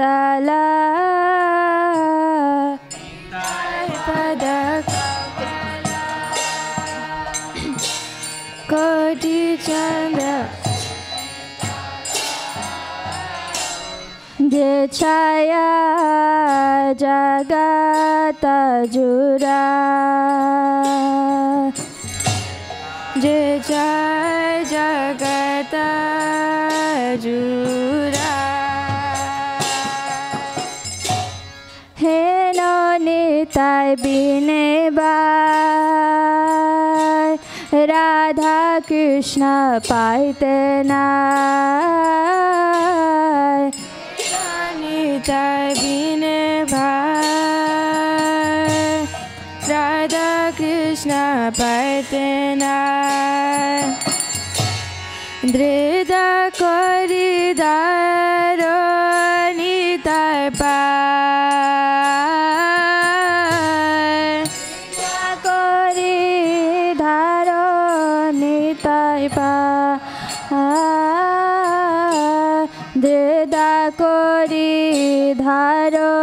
शीतला पद कोटि चंद्र जे छाया जगत जुरा जे छाया जगत जुरा हेनो निताय बिने बाय राधा कृष्ण पाइते नाय निताय बिने भाई राधा कृष्ण पाइते नाय दृढ़ करी दारो निताय पाय करी धारो निताय पाय दृढ़ करी धारो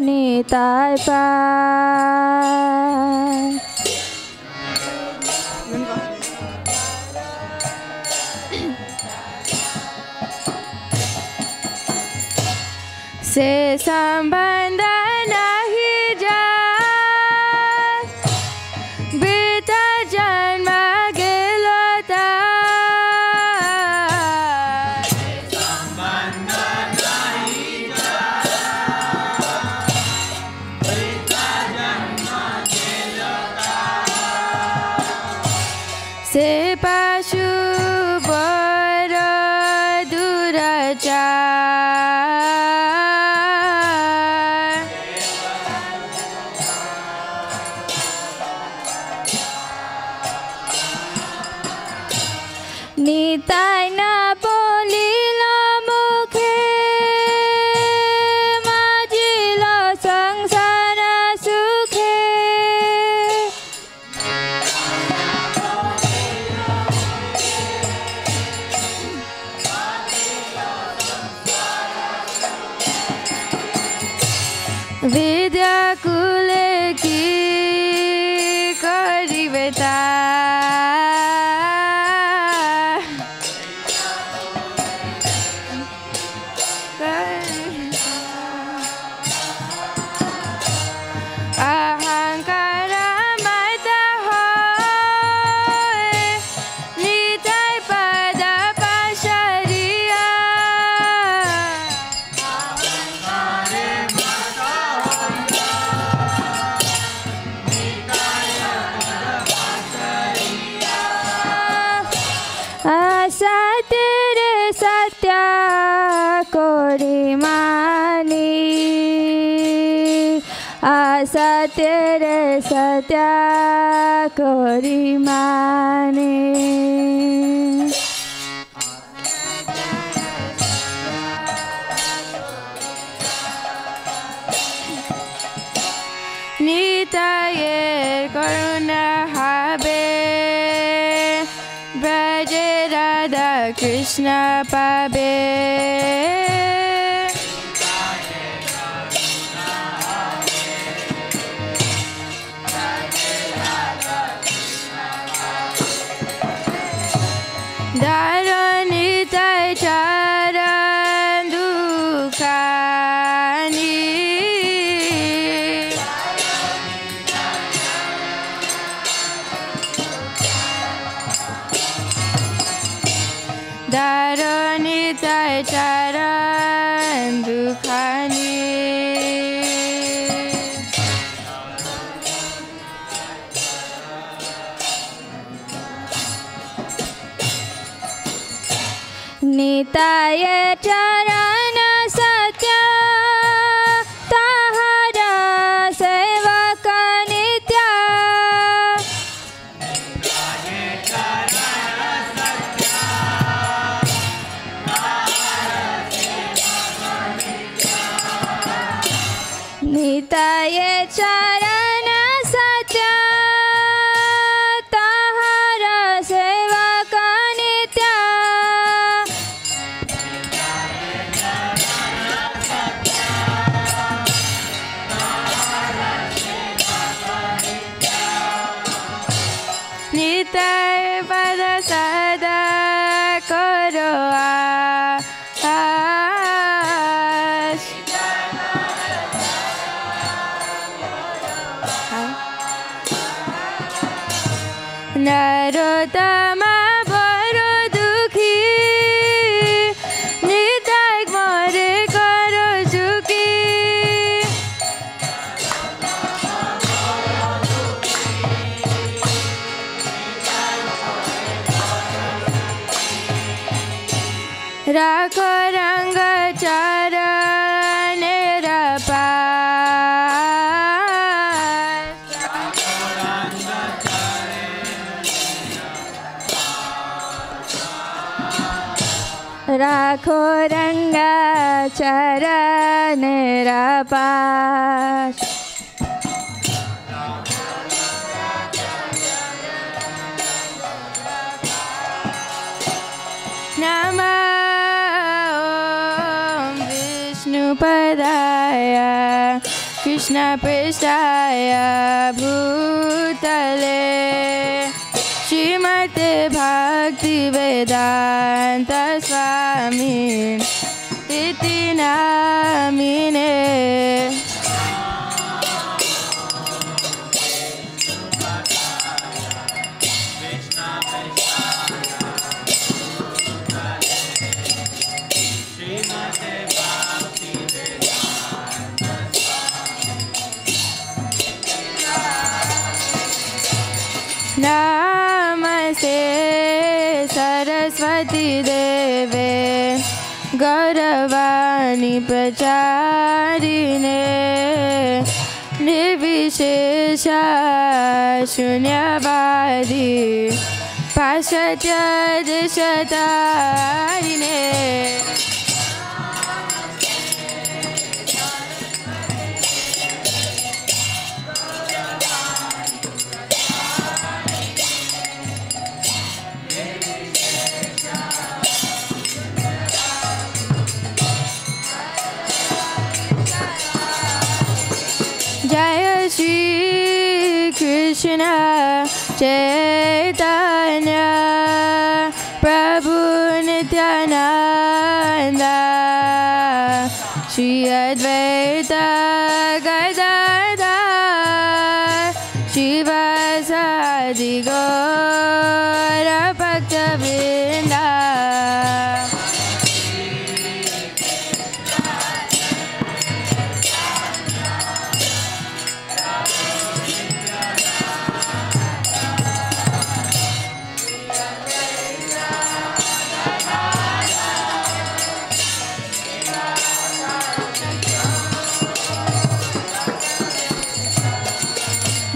निताय पाय से संबंध नहीं जात बीता जन्म गेलो ता संबंध नहीं जात बीता जन्म गेलो ता से पशु बर दुराचार निताय न बोलिल मुखे माजिल संसार सुखे विद्या कुले की करिबे ता अहंकार मत होय निताय पद पाशरिया असत्य रे सत्य कोरी मानी असत्य रे सत्य कोरी मानी निताय करुणा हाबे ब्रजे राधा कृष्ण पाबे दारो निताय चरण दुखानी दारो निताय चरण दुखानी निताय चरण सत्य ताहारा सेवक नित्य निताय चरण सत्य ताहारा सेवक नित्य राखो रंगा चरण पास नमः ओम विष्णुपदाय कृष्णपृष्ठाय भूतले श्रीमते भक्तिवेदान्त स्वामी इति नामिने नमस्ते सरस्वती देवे गौरवाणी प्रचारिणे निर्विशेष शून्यवादी पाश्चात्य देशतारिणे जय श्री कृष्ण चैतन्य प्रभु नित्यानंद श्री अद्वैत गदाधर शिवासादि गौर भक्तवृंद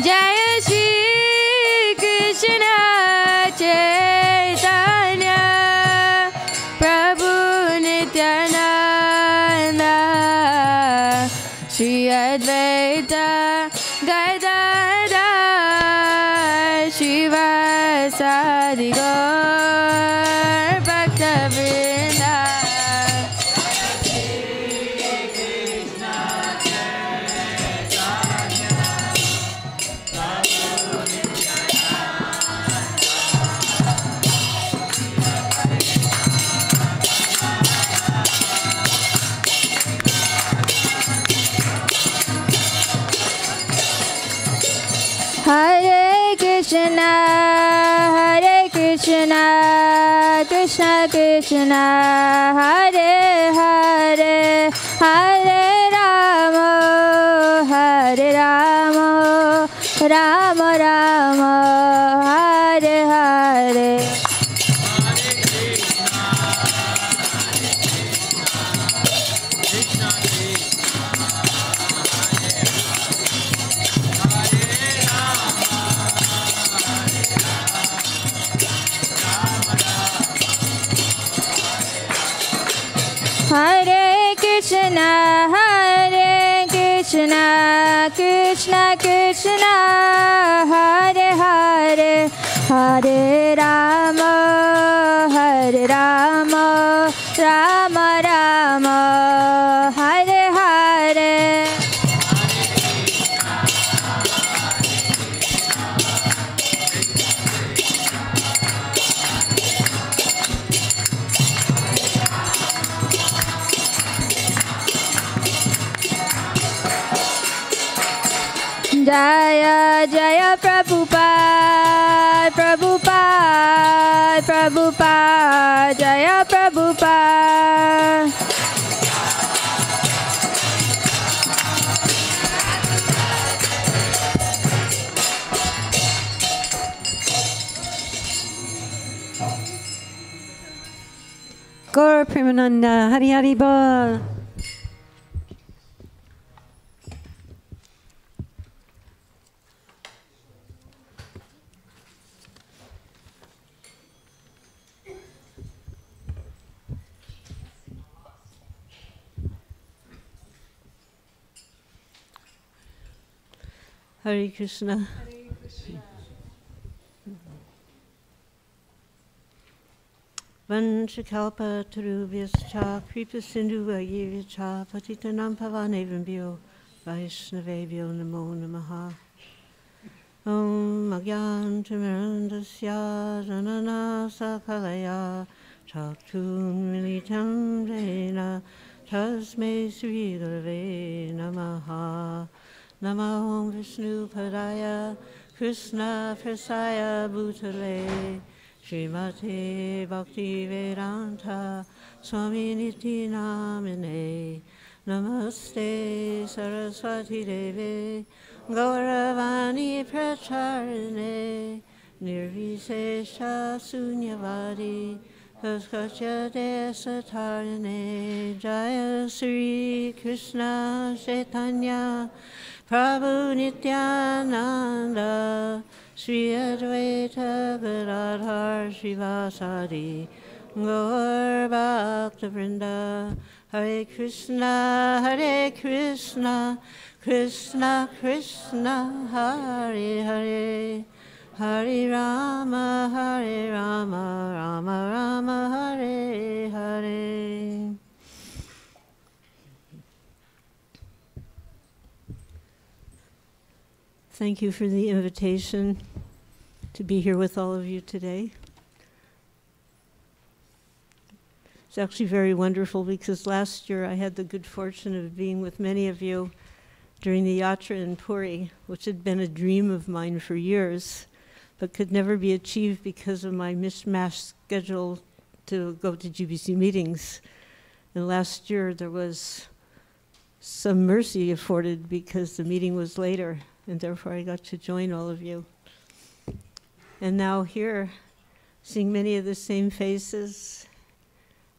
जय श्री कृष्ण चैतन्य प्रभु नित्यानंद श्री अद्वैत गदाधर शिवासादि गौर भक्तवृंद Hare Krishna, Krishna Krishna, Hare Hare, Hare Rama, Rama Rama, Hare Hare. Hare Krishna, Krishna Krishna, Hare Hare, Hare Rama, Rama Rama, Hare Hare. Jaya Jaya Prabhupada, Prabhupada, Prabhupada, Jaya Prabhupada. Gaur Premananda, Hari Hari Bol. Hare Krishna. Vanchakalpa tarubhyascha kripa sindhu vayivicha patitanam pavanevambhyo vaishnavebhyo namo namaha. Om Agyantamirandasya Janana Sakalaya Chaktun Militam Jena Tasme Sri Gurave Namaha. Namo Vishnu Padaya Krishna Prasaya Bhutale Srimate Bhakti Vedanta Swami Niti Namine. Namaste Saraswati Deve Gauravani Pracharine Nirvisesha Sunyavadi Kaskacha Desatarine. Jaya Sri Krishna Chaitanya Prabhu Nityananda Sri Advaita Gadadhar Srivasadi Gaur Bhakta Vrinda. Hare Krishna, Krishna Krishna, Hare Hare, Hare Rama, Rama Rama, Hare Hare. Thank you for the invitation to be here with all of you today. It's actually very wonderful because last year I had the good fortune of being with many of you during the yatra in Puri, which had been a dream of mine for years, but could never be achieved because of my mishmash schedule to go to GBC meetings. And last year there was some mercy afforded because the meeting was later, and therefore I got to join all of you. And now here, seeing many of the same faces,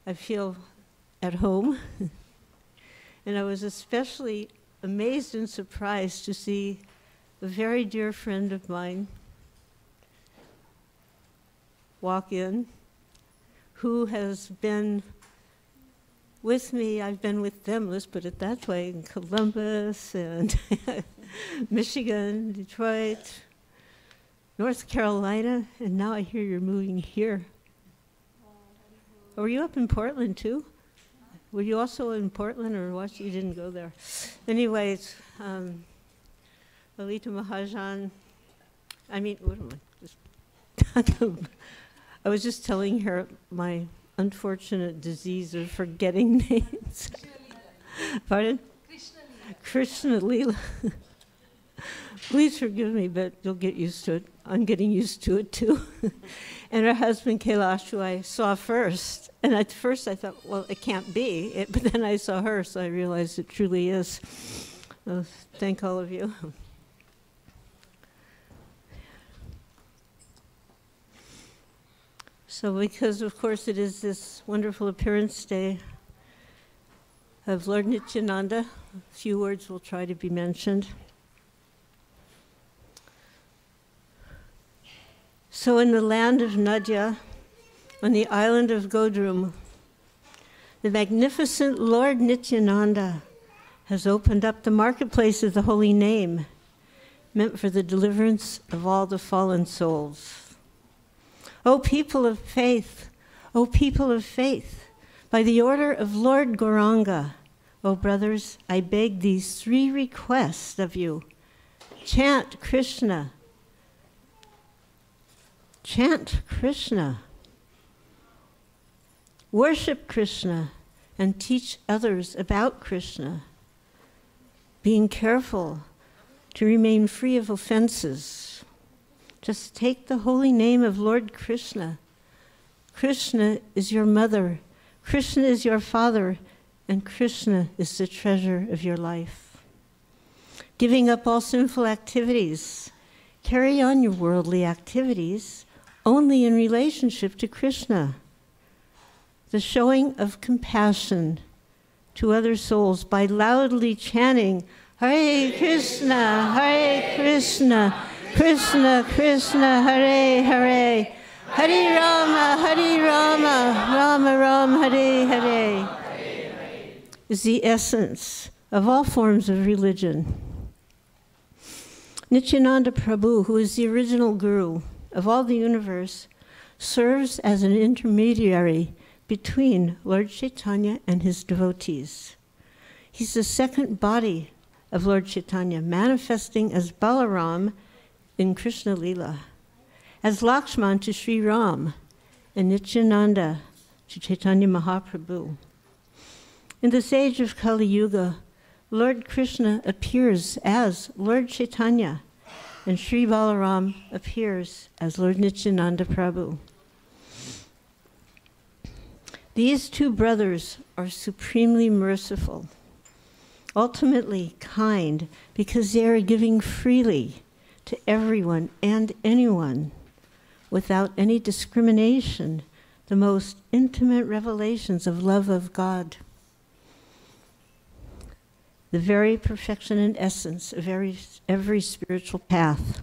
I feel at home. And I was especially amazed and surprised to see a very dear friend of mine walk in, who has been with me. I've been with them, let's put it that way, in Columbus and Michigan, Detroit, North Carolina, and now I hear you're moving here. Were you up in Portland too? Were you also in Portland or what? You didn't go there. Anyways, Lalita Mahajan, what am I? I was just telling her my unfortunate disease of forgetting names. Pardon? Krishna Leela. Please forgive me, but you'll get used to it. I'm getting used to it too. And her husband Kailash, who I saw first. And at first I thought, well, it can't be. But then I saw her, so I realized it truly is. Thank all of you. So because, of course, it is this wonderful appearance day of Lord Nityananda, a few words will try to be mentioned. So in the land of Nadia, on the island of Godrum, the magnificent Lord Nityananda has opened up the marketplace of the holy name, meant for the deliverance of all the fallen souls. O people of faith, O people of faith, by the order of Lord Gauranga, O brothers, I beg these three requests of you. Chant Krishna. Chant Krishna. Worship Krishna and teach others about Krishna. Being careful to remain free of offenses. Just take the holy name of Lord Krishna. Krishna is your mother. Krishna is your father. And Krishna is the treasure of your life. Giving up all sinful activities. Carry on your worldly activities only in relationship to Krishna. The showing of compassion to other souls by loudly chanting, Hare Krishna, Krishna Krishna, Hare Hare, Hare Rama, Rama Rama, Hare Hare, is the essence of all forms of religion. Nityananda Prabhu, who is the original guru of all the universe, serves as an intermediary between Lord Chaitanya and his devotees. He's the second body of Lord Chaitanya, manifesting as Balaram in Krishna Lila, as Lakshman to Sri Ram, and Nityananda to Chaitanya Mahaprabhu. In this age of Kali Yuga, Lord Krishna appears as Lord Chaitanya, and Sri Balaram appears as Lord Nityananda Prabhu. These two brothers are supremely merciful, ultimately kind, because they are giving freely to everyone and anyone, without any discrimination, the most intimate revelations of love of God, the very perfection and essence of every spiritual path.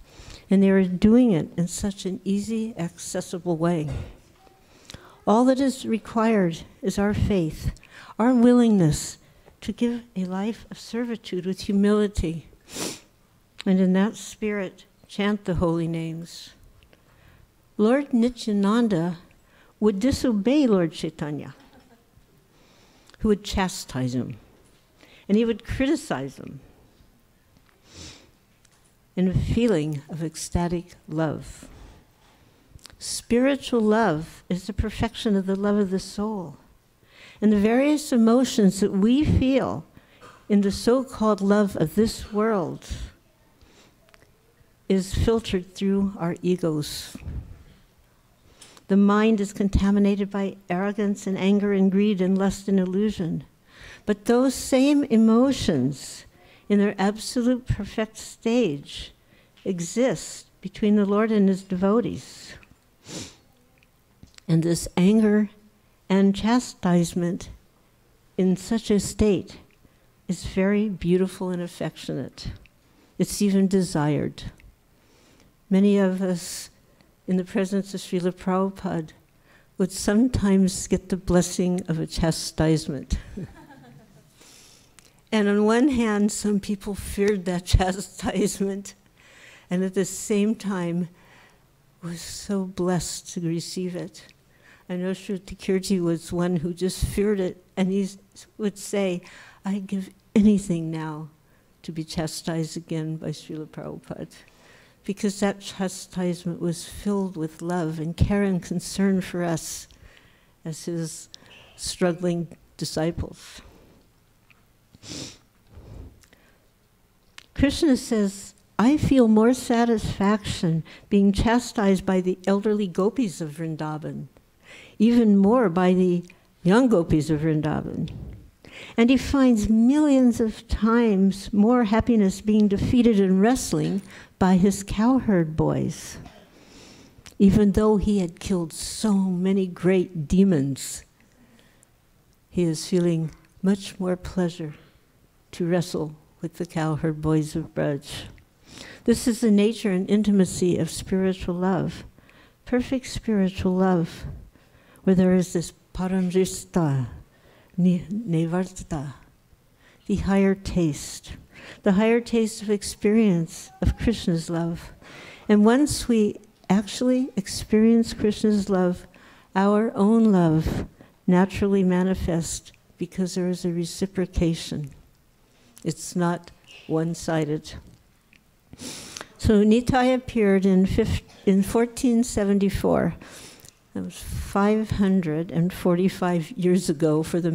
And they are doing it in such an easy, accessible way. All that is required is our faith, our willingness to give a life of servitude with humility, and in that spirit, chant the holy names. Lord Nityananda would disobey Lord Chaitanya, who would chastise him, and he would criticize him in a feeling of ecstatic love. Spiritual love is the perfection of the love of the soul. And the various emotions that we feel in the so-called love of this world is filtered through our egos. The mind is contaminated by arrogance and anger and greed and lust and illusion. But those same emotions in their absolute perfect stage exist between the Lord and his devotees. And this anger and chastisement in such a state is very beautiful and affectionate. It's even desired. Many of us in the presence of Srila Prabhupada would sometimes get the blessing of a chastisement. And on one hand, some people feared that chastisement, and at the same time was so blessed to receive it. I know Shruti Kirti was one who just feared it, and he would say, I'd give anything now to be chastised again by Srila Prabhupada, because that chastisement was filled with love and care and concern for us as his struggling disciples. Krishna says, I feel more satisfaction being chastised by the elderly gopis of Vrindavan, even more by the young gopis of Vrindavan. And he finds millions of times more happiness being defeated in wrestling by his cowherd boys. Even though he had killed so many great demons, he is feeling much more pleasure to wrestle with the cowherd boys of Braj. This is the nature and intimacy of spiritual love, perfect spiritual love, where there is this paramrishta, nevarta, the higher taste of experience of Krishna's love. And once we actually experience Krishna's love, our own love naturally manifests because there is a reciprocation. It's not one-sided. So Nitai appeared in 1474. That was 545 years ago for the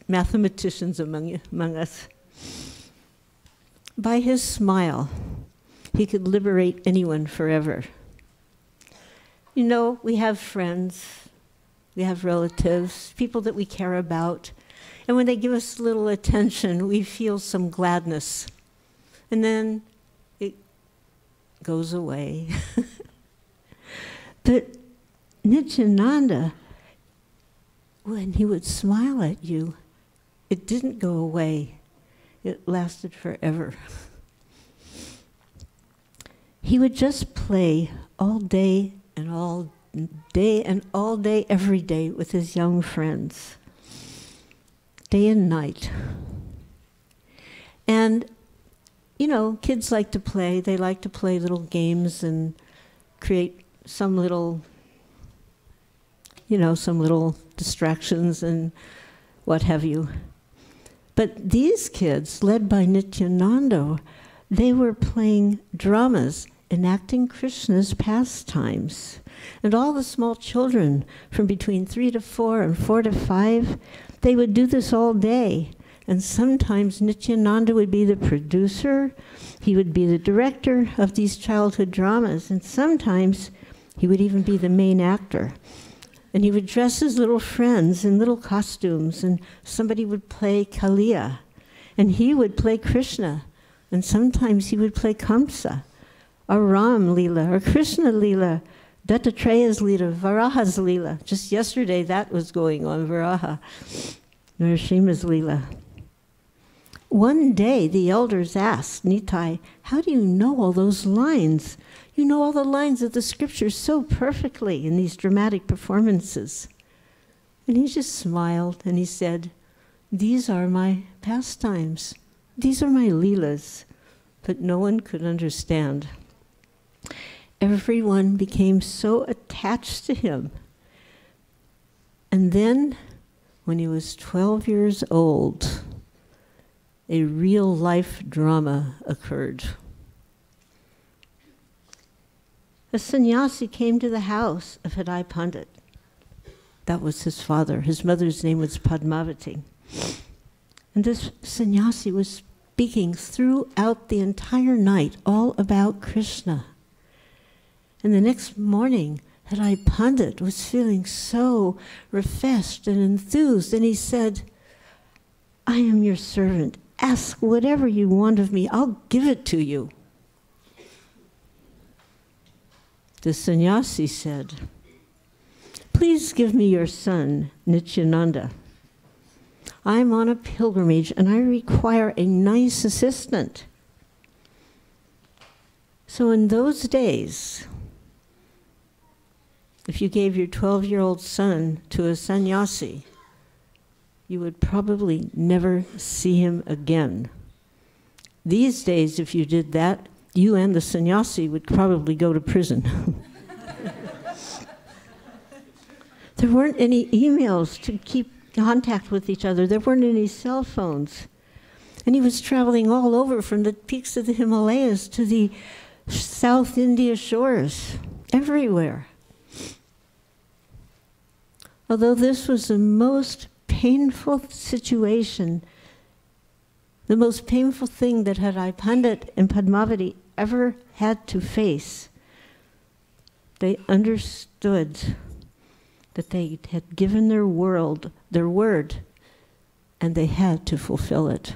mathematicians among us. By his smile, he could liberate anyone forever. You know, we have friends, we have relatives, people that we care about, and when they give us a little attention, we feel some gladness. And then it goes away. But Nityananda, when he would smile at you, it didn't go away. It lasted forever. He would just play all day and all day and all day, every day with his young friends, day and night. And you know, kids like to play. They like to play little games and create some little, you know, some little distractions and what have you. But these kids, led by Nityananda, they were playing dramas, enacting Krishna's pastimes. And all the small children, from between 3 to 4 and 4 to 5, they would do this all day. And sometimes Nityananda would be the producer, he would be the director of these childhood dramas, and sometimes he would even be the main actor. And he would dress his little friends in little costumes, and somebody would play Kaliya, and he would play Krishna, and sometimes he would play Kamsa, or Ram Leela, or Krishna Leela, Dattatreya's Leela, Varaha's Leela. Just yesterday that was going on, Varaha, Narasimha's Leela. One day the elders asked Nitai, how do you know all those lines? You know all the lines of the scriptures so perfectly in these dramatic performances. And he just smiled and he said, these are my pastimes. These are my leelas. But no one could understand. Everyone became so attached to him. And then, when he was 12 years old, a real-life drama occurred. A sannyasi came to the house of Hridaya Pandit. That was his father. His mother's name was Padmavati. And this sannyasi was speaking throughout the entire night all about Krishna. And the next morning, Hridaya Pandit was feeling so refreshed and enthused, and he said, I am your servant. Ask whatever you want of me. I'll give it to you. The sannyasi said, please give me your son, Nityananda. I'm on a pilgrimage and I require a nice assistant. So in those days, if you gave your 12-year-old son to a sannyasi, you would probably never see him again. These days, if you did that, you and the sannyasi would probably go to prison. There weren't any emails to keep contact with each other. There weren't any cell phones. And he was traveling all over from the peaks of the Himalayas to the South India shores, everywhere. Although this was the most painful situation, the most painful thing that Hridaya Pandit and Padmavati ever had to face, they understood that they had given their word, and they had to fulfill it.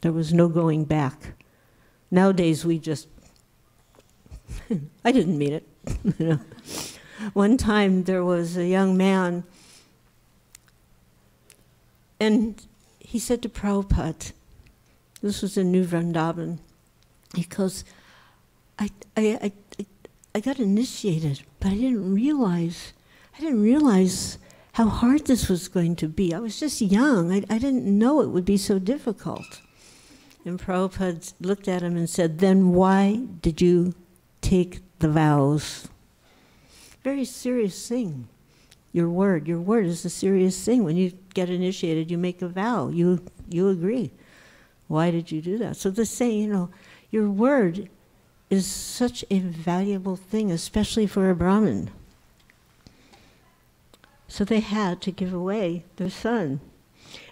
There was no going back. Nowadays we just, I didn't mean it. You know. One time there was a young man, and he said to Prabhupada, this was in New Vrindavan, he goes, I got initiated, but I didn't realize how hard this was going to be. I was just young. I didn't know it would be so difficult. And Prabhupada looked at him and said, then why did you take the vows? Very serious thing. Your word is a serious thing. When you get initiated, you make a vow. You agree. Why did you do that? So the saying, you know, your word is such a valuable thing, especially for a Brahmin. So they had to give away their son.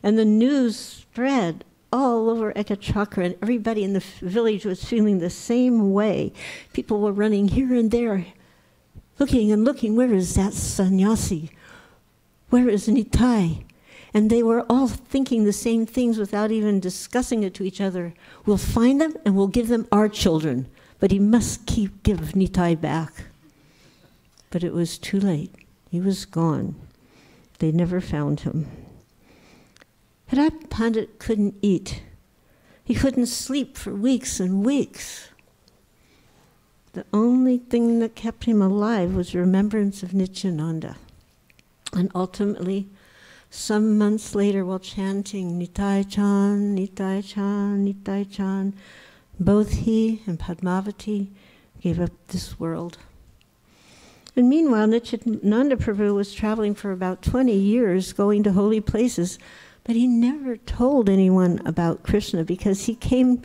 And the news spread all over Ekachakra, and everybody in the village was feeling the same way. People were running here and there, looking and looking, where is that sannyasi? Where is Nitai? And they were all thinking the same things without even discussing it to each other. We'll find them and we'll give them our children, but he must give Nitai back. But it was too late. He was gone. They never found him. Hridaya Pandit couldn't eat. He couldn't sleep for weeks and weeks. The only thing that kept him alive was remembrance of Nityananda. And ultimately, some months later, while chanting Nitai Chan, Nitai Chan, Nitai Chan, Both he and Padmavati gave up this world. And meanwhile, Nityananda Prabhu was traveling for about 20 years, going to holy places, but he never told anyone about Krishna because he came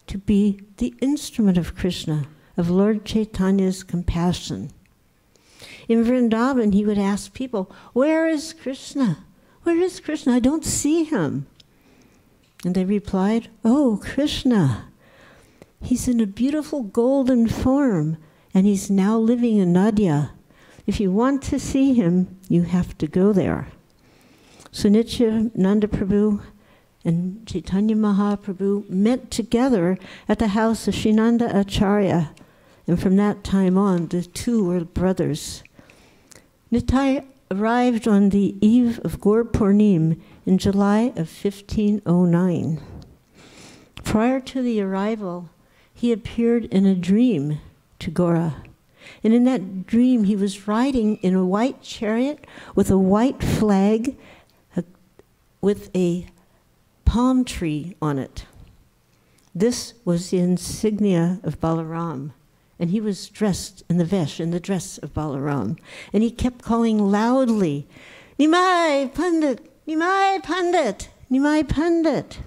to be the instrument of Krishna, of Lord Chaitanya's compassion. In Vrindavan, he would ask people, "Where is Krishna? Where is Krishna? I don't see him." And they replied, "Oh, Krishna, he's in a beautiful golden form, and he's now living in Nadia. If you want to see him, you have to go there." So Nityananda Prabhu and Chaitanya Mahaprabhu met together at the house of Srinanda Acharya, and from that time on, the two were brothers. Nitai arrived on the eve of Gaur Purnim in July of 1509. Prior to the arrival, he appeared in a dream to Gaura. And in that dream, he was riding in a white chariot with a white flag with a palm tree on it. This was the insignia of Balaram. And he was dressed in the vesh, in the dress of Balaram. And he kept calling loudly, "Nimai Pandit, Nimai Pandit, Nimai Pandit."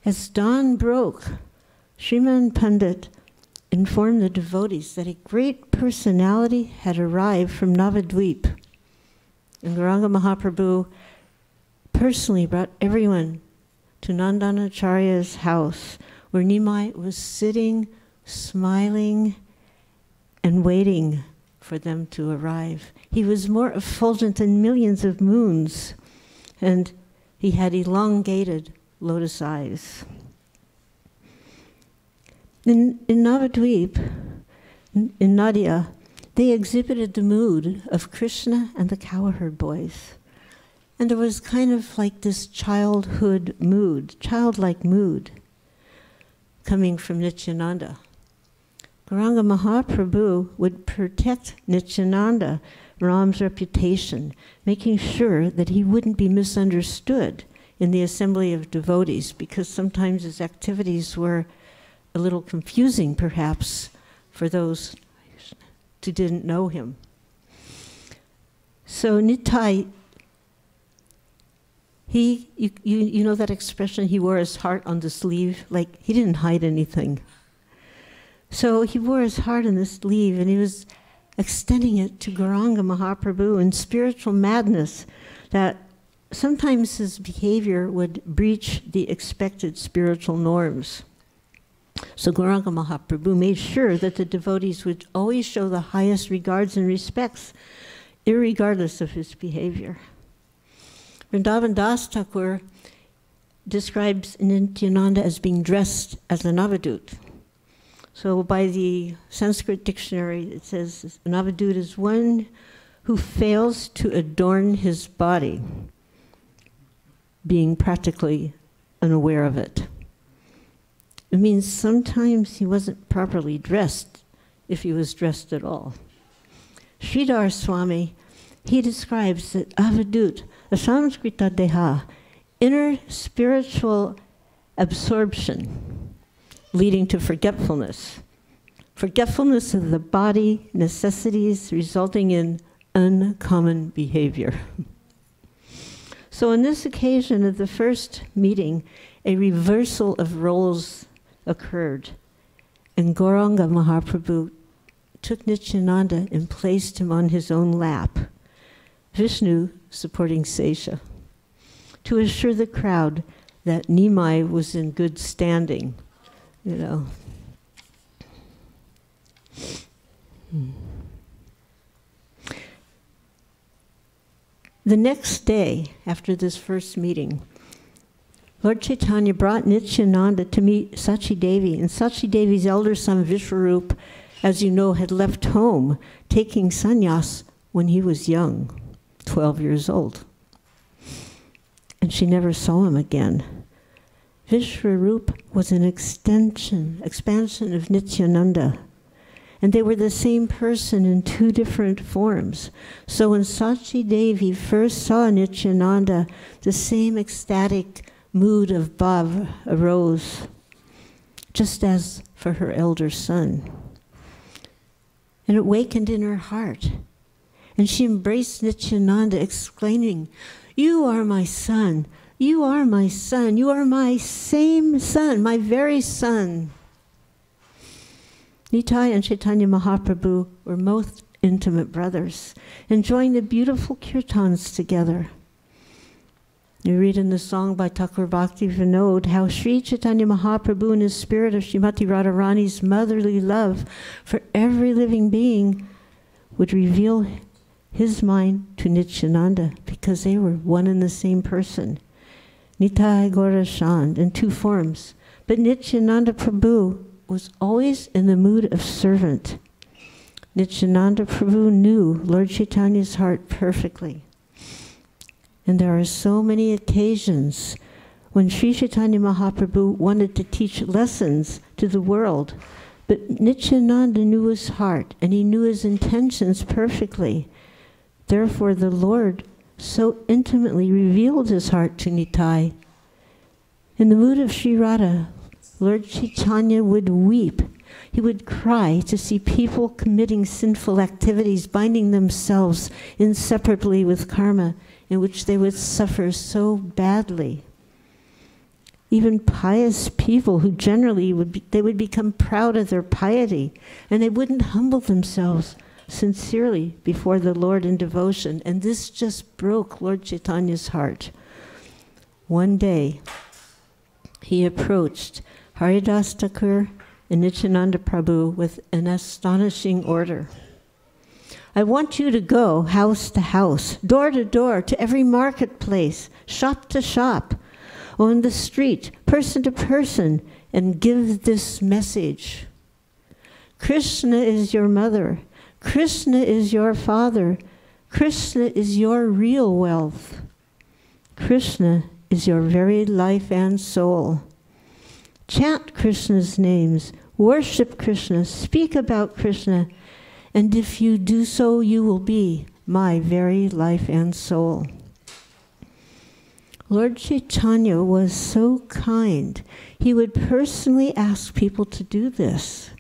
As dawn broke, Sriman Pandit informed the devotees that a great personality had arrived from Navadvip. And Gauranga Mahaprabhu personally brought everyone to Nandanacharya's house, where Nimai was sitting, smiling, and waiting for them to arrive. He was more effulgent than millions of moons, and he had elongated lotus eyes. In Navadvip, in Nadia, they exhibited the mood of Krishna and the cowherd boys. And there was kind of like this childhood mood, childlike mood, coming from Nityananda. Gauranga Mahaprabhu would protect Nityananda, Ram's reputation, making sure that he wouldn't be misunderstood in the assembly of devotees, because sometimes his activities were a little confusing, perhaps, for those who didn't know him. So Nitai, you know that expression, he wore his heart on the sleeve? Like, he didn't hide anything. So he wore his heart on the sleeve, and he was extending it to Gauranga Mahaprabhu in spiritual madness, that sometimes his behavior would breach the expected spiritual norms. So Gauranga Mahaprabhu made sure that the devotees would always show the highest regards and respects, irregardless of his behavior. Vrindavan Das Thakur describes Nityananda as being dressed as a Navadut. So by the Sanskrit dictionary, it says Navadut is one who fails to adorn his body, being practically unaware of it. It means sometimes he wasn't properly dressed, if he was dressed at all. Sridhar Swami, he describes that avadut, a Samskrita deha, inner spiritual absorption, leading to forgetfulness. Forgetfulness of the body, necessities, resulting in uncommon behavior. So on this occasion of the first meeting, a reversal of roles occurred, and Gauranga Mahaprabhu took Nityananda and placed him on his own lap, Vishnu supporting Sesha, to assure the crowd that Nimai was in good standing, you know. The next day, after this first meeting, Lord Chaitanya brought Nityananda to meet Sachi Devi, and Sachi Devi's elder son Vishwarup, as you know, had left home, taking sannyas when he was young, 12 years old. And she never saw him again. Vishwarup was an expansion of Nityananda, and they were the same person in two different forms. So when Sachi Devi first saw Nityananda, the same ecstatic mood of bhav arose. just as for her elder son. And it awakened in her heart. And she embraced Nityananda, exclaiming, "You are my son. You are my son. You are my same son, my very son." Nitai and Chaitanya Mahaprabhu were most intimate brothers, enjoying the beautiful kirtans together. You read in the song by Thakur Bhakti Vinod how Sri Chaitanya Mahaprabhu, in his spirit of Srimati Radharani's motherly love for every living being, would reveal his mind to Nityananda because they were one and the same person. Nitai Gaura Chand in two forms. But Nityananda Prabhu was always in the mood of servant. Nityananda Prabhu knew Lord Chaitanya's heart perfectly. And there are so many occasions when Sri Chaitanya Mahaprabhu wanted to teach lessons to the world, but Nityananda knew his heart and he knew his intentions perfectly. Therefore, the Lord so intimately revealed his heart to Nitai. In the mood of Sri Radha, Lord Chaitanya would weep. He would cry to see people committing sinful activities, binding themselves inseparably with karma, in which they would suffer so badly. Even pious people who generally would become proud of their piety, and they wouldn't humble themselves sincerely before the Lord in devotion. And this just broke Lord Chaitanya's heart. One day, he approached Haridas Thakur and Nityananda Prabhu with an astonishing order. "I want you to go house to house, door to door, to every marketplace, shop to shop, on the street, person to person, and give this message. Krishna is your mother. Krishna is your father. Krishna is your real wealth. Krishna is your very life and soul. Chant Krishna's names, worship Krishna, speak about Krishna, and if you do so, you will be my very life and soul." Lord Chaitanya was so kind. He would personally ask people to do this.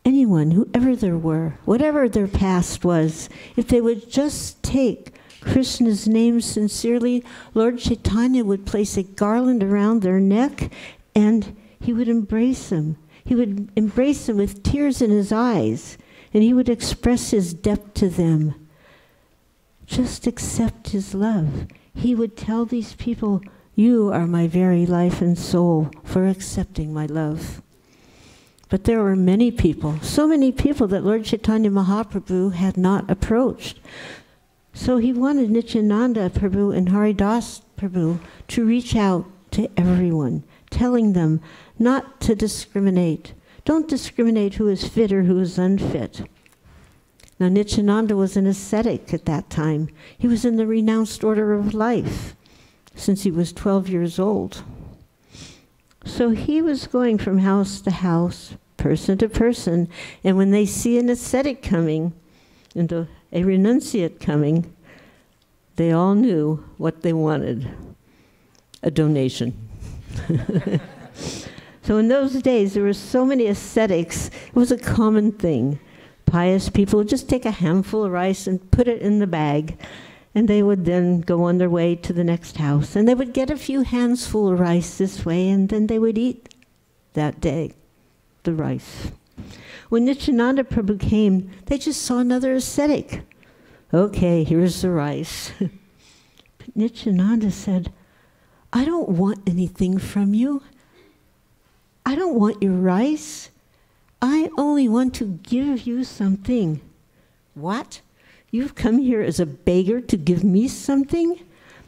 Anyone, whoever there were, whatever their past was, if they would just take Krishna's name sincerely, Lord Chaitanya would place a garland around their neck and he would embrace them. He would embrace them with tears in his eyes, and he would express his depth to them. Just accept his love. He would tell these people, "You are my very life and soul for accepting my love." But there were many people, so many people that Lord Chaitanya Mahaprabhu had not approached. So he wanted Nityananda Prabhu and Haridas Prabhu to reach out to everyone, telling them not to discriminate. Don't discriminate who is fit or who is unfit. Now, Nityananda was an ascetic at that time. He was in the renounced order of life since he was 12 years old. So he was going from house to house, person to person, and when they see an ascetic coming and a renunciate coming, they all knew what they wanted: a donation. So in those days, there were so many ascetics. It was a common thing. Pious people would just take a handful of rice and put it in the bag, and they would then go on their way to the next house. And they would get a few handsful of rice this way, and then they would eat that day the rice. When Nityananda Prabhu came, they just saw another ascetic. Okay, here's the rice. But Nityananda said, "I don't want anything from you. I don't want your rice. I only want to give you something." "What? You've come here as a beggar to give me something?"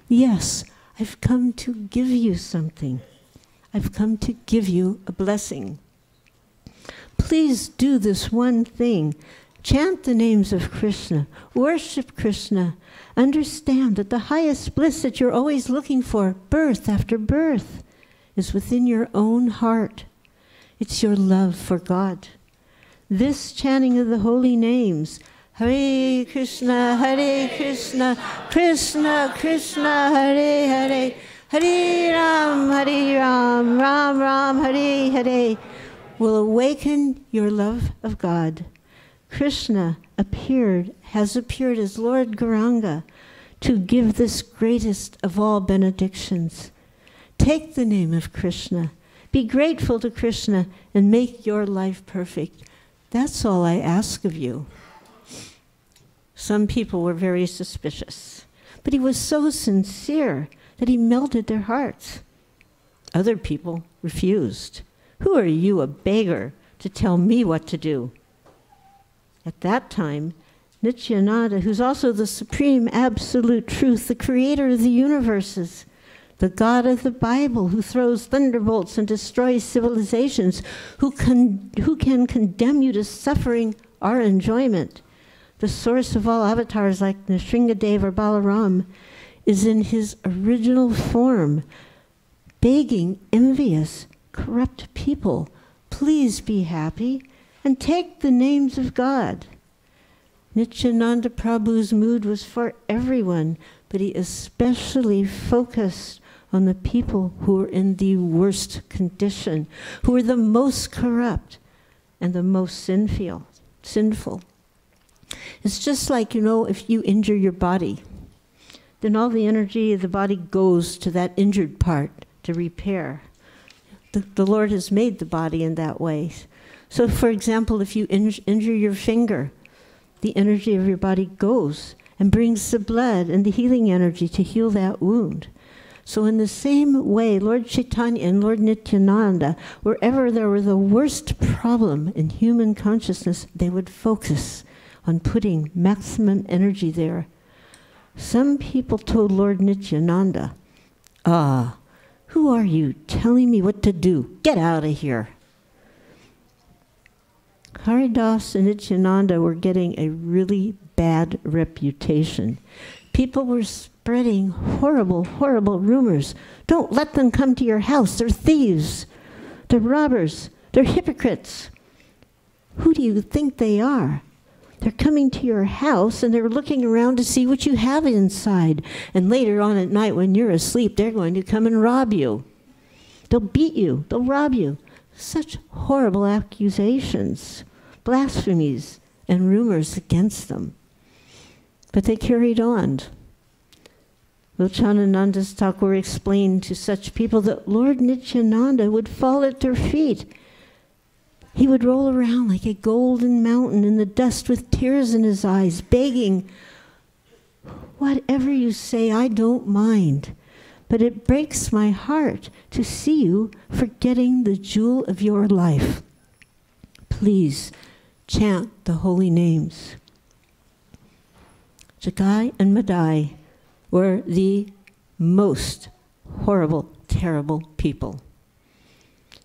"Yes, I've come to give you something. I've come to give you a blessing. Please do this one thing. Chant the names of Krishna. Worship Krishna. Understand that the highest bliss that you're always looking for, birth after birth, is within your own heart. It's your love for God. This chanting of the holy names, Hare Krishna, Krishna Krishna, Hare Hare, Hare Ram, Ram Ram, Hare Hare, will awaken your love of God. Krishna has appeared as Lord Gauranga to give this greatest of all benedictions. Take the name of Krishna. Be grateful to Krishna and make your life perfect. That's all I ask of you. Some people were very suspicious, but he was so sincere that he melted their hearts. Other people refused. Who are you, a beggar, to tell me what to do? At that time, Nityananda, who's also the supreme absolute truth, the creator of the universes, the God of the Bible, who throws thunderbolts and destroys civilizations, who can condemn you to suffering our enjoyment, the source of all avatars like Nrsingadev or Balaram, is in his original form, begging envious, corrupt people, please be happy and take the names of God. Nityananda Prabhu's mood was for everyone, but he especially focused on the people who were in the worst condition, who were the most corrupt and the most sinful. It's just like, if you injure your body, then all the energy of the body goes to that injured part to repair. The Lord has made the body in that way. So, for example, if you injure your finger, the energy of your body goes and brings the blood and the healing energy to heal that wound. So in the same way, Lord Chaitanya and Lord Nityananda, wherever there were the worst problem in human consciousness, they would focus on putting maximum energy there. Some people told Lord Nityananda, who are you telling me what to do? Get out of here. Haridas and Nityananda were getting a really bad reputation. People were spreading horrible, horrible rumors. Don't let them come to your house. They're thieves. They're robbers. They're hypocrites. Who do you think they are? They're coming to your house and they're looking around to see what you have inside. And later on at night when you're asleep, they're going to come and rob you. They'll beat you. They'll rob you. Such horrible accusations, blasphemies, and rumors against them. But they carried on. Lochanananda Thakur explained to such people that Lord Nityananda would fall at their feet. He would roll around like a golden mountain in the dust with tears in his eyes, begging, whatever you say, I don't mind. But it breaks my heart to see you forgetting the jewel of your life. Please chant the holy names. Jagai and Madai were the most horrible, terrible people.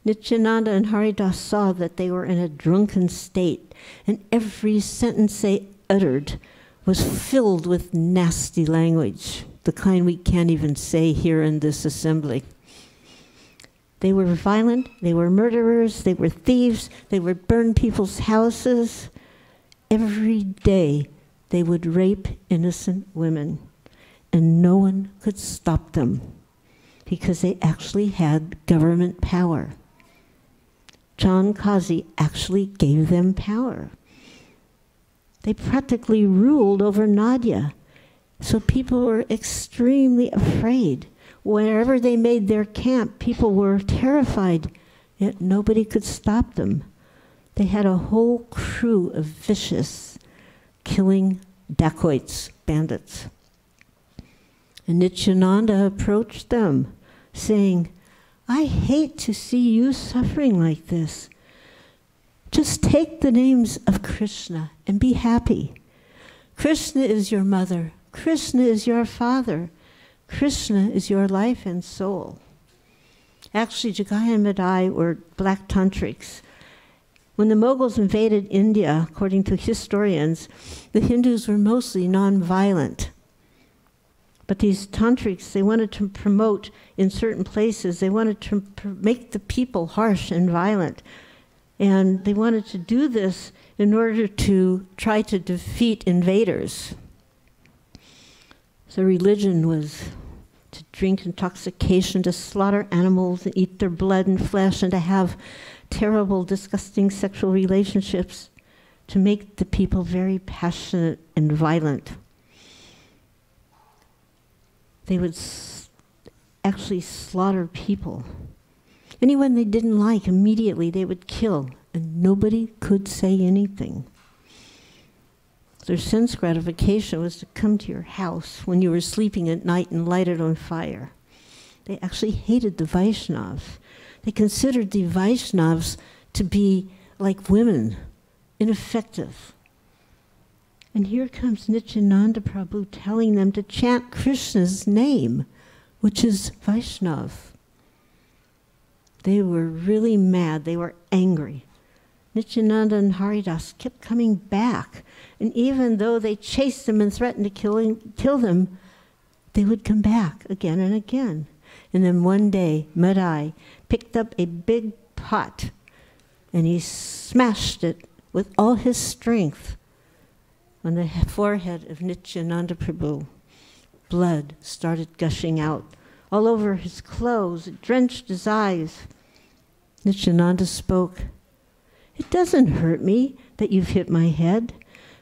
Nityananda and Haridas saw that they were in a drunken state, and every sentence they uttered was filled with nasty language, the kind we can't even say here in this assembly. They were violent, they were murderers, they were thieves, they would burn people's houses. Every day they would rape innocent women, and no one could stop them because they actually had government power. John Kazi actually gave them power. They practically ruled over Nadia, so people were extremely afraid. Wherever they made their camp, people were terrified, yet nobody could stop them. They had a whole crew of vicious, killing dacoits, bandits. And Nityananda approached them, saying, I hate to see you suffering like this. Just take the names of Krishna and be happy. Krishna is your mother. Krishna is your father. Krishna is your life and soul. Actually, Jagai and Madai were black tantrics. When the Mughals invaded India, according to historians, the Hindus were mostly non-violent. But these tantrics, they wanted to promote in certain places, they wanted to make the people harsh and violent. And they wanted to do this in order to try to defeat invaders. So religion was to drink intoxication, to slaughter animals and eat their blood and flesh, and to have terrible, disgusting sexual relationships, to make the people very passionate and violent. They would actually slaughter people. Anyone they didn't like, immediately they would kill, and nobody could say anything. Their sense gratification was to come to your house when you were sleeping at night and light it on fire. They actually hated the Vaishnavas. They considered the Vaishnavas to be like women, ineffective. And here comes Nityananda Prabhu telling them to chant Krishna's name, which is Vaishnav. They were really mad. They were angry. Nityananda and Haridas kept coming back. And even though they chased them and threatened to kill them, they would come back again and again. And then one day, Madai picked up a big pot and he smashed it with all his strength on the forehead of Nityananda Prabhu. Blood started gushing out all over his clothes. It drenched his eyes. Nityananda spoke. "It doesn't hurt me that you've hit my head,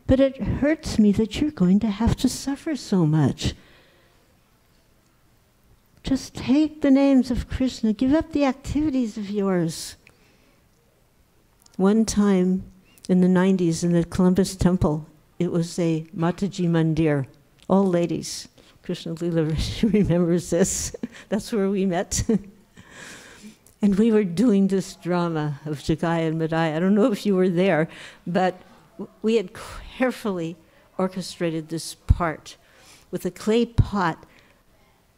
but it hurts me that you're going to have to suffer so much. Just take the names of Krishna. Give up the activities of yours." One time in the 90s in the Columbus Temple, it was a Mataji Mandir, all ladies. Krishna Lila remembers this. That's where we met. And we were doing this drama of Jagai and Madai. I don't know if you were there, but we had carefully orchestrated this part with a clay pot,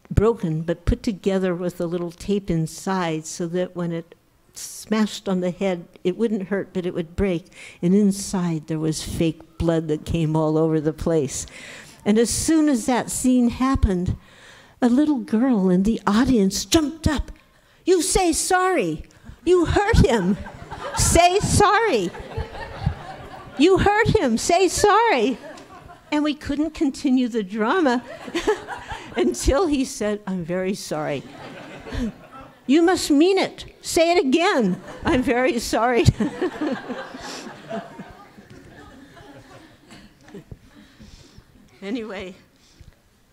broken but put together with a little tape inside so that when it smashed on the head, it wouldn't hurt, but it would break. And inside there was fake blood that came all over the place. And as soon as that scene happened, a little girl in the audience jumped up. "You say sorry. You hurt him. Say sorry. You hurt him. Say sorry." And we couldn't continue the drama until he said, "I'm very sorry." "You must mean it. Say it again. I'm very sorry." Anyway,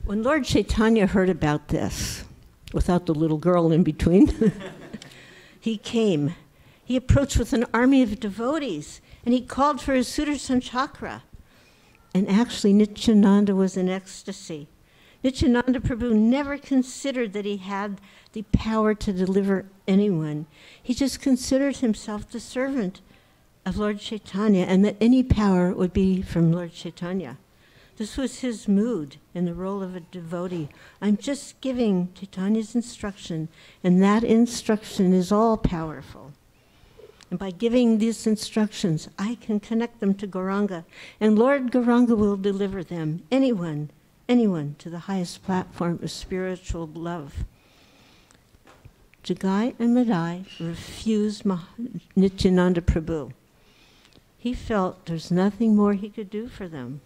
when Lord Chaitanya heard about this, without the little girl in between, he came. He approached with an army of devotees, and he called for his Sudarshan chakra. And actually, Nityananda was in ecstasy. Nityananda Prabhu never considered that he had the power to deliver anyone. He just considered himself the servant of Lord Chaitanya, and that any power would be from Lord Chaitanya. This was his mood in the role of a devotee. I'm just giving Chaitanya's instruction, and that instruction is all powerful. And by giving these instructions, I can connect them to Gauranga, and Lord Gauranga will deliver them, anyone, to the highest platform of spiritual love. Jagai and Madai refused Nityananda Prabhu. He felt there's nothing more he could do for them.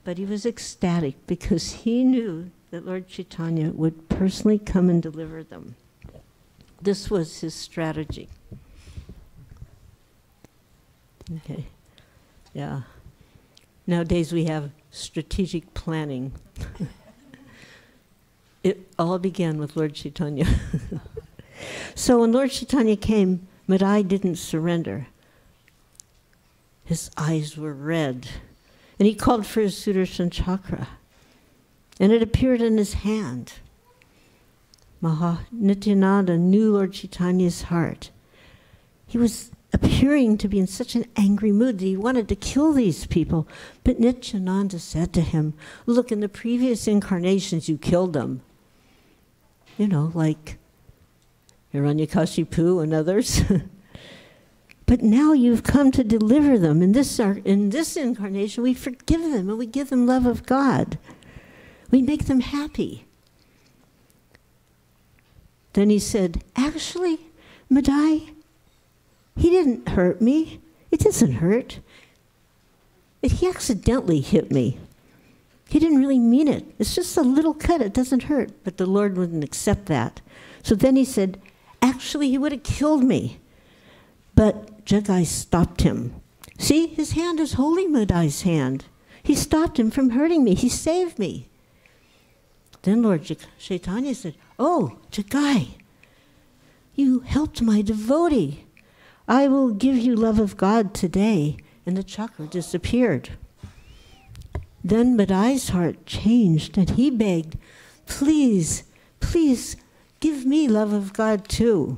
But he was ecstatic because he knew that Lord Chaitanya would personally come and deliver them. This was his strategy. Okay, yeah. Nowadays we have strategic planning. It all began with Lord Chaitanya. So when Lord Chaitanya came, Madai didn't surrender. His eyes were red. And he called for his Sudarshan chakra. And it appeared in his hand. Nityananda knew Lord Chaitanya's heart. He was appearing to be in such an angry mood that he wanted to kill these people. But Nityananda said to him, "Look, in the previous incarnations you killed them. You know, like Hiranyakashipu and others. But now you've come to deliver them. In this incarnation, we forgive them and we give them love of God. We make them happy." Then he said, "Actually, Madai, he didn't hurt me. It doesn't hurt. He accidentally hit me. He didn't really mean it. It's just a little cut. It doesn't hurt. But the Lord wouldn't accept that. So then he said, actually, he would have killed me. But Jagai stopped him. See, his hand is Holy Madai's hand. He stopped him from hurting me. He saved me. Then Lord Chaitanya said, oh, Jagai, you helped my devotee. I will give you love of God today. And the chakra disappeared. Then Madai's heart changed and he begged, please, please give me love of God too.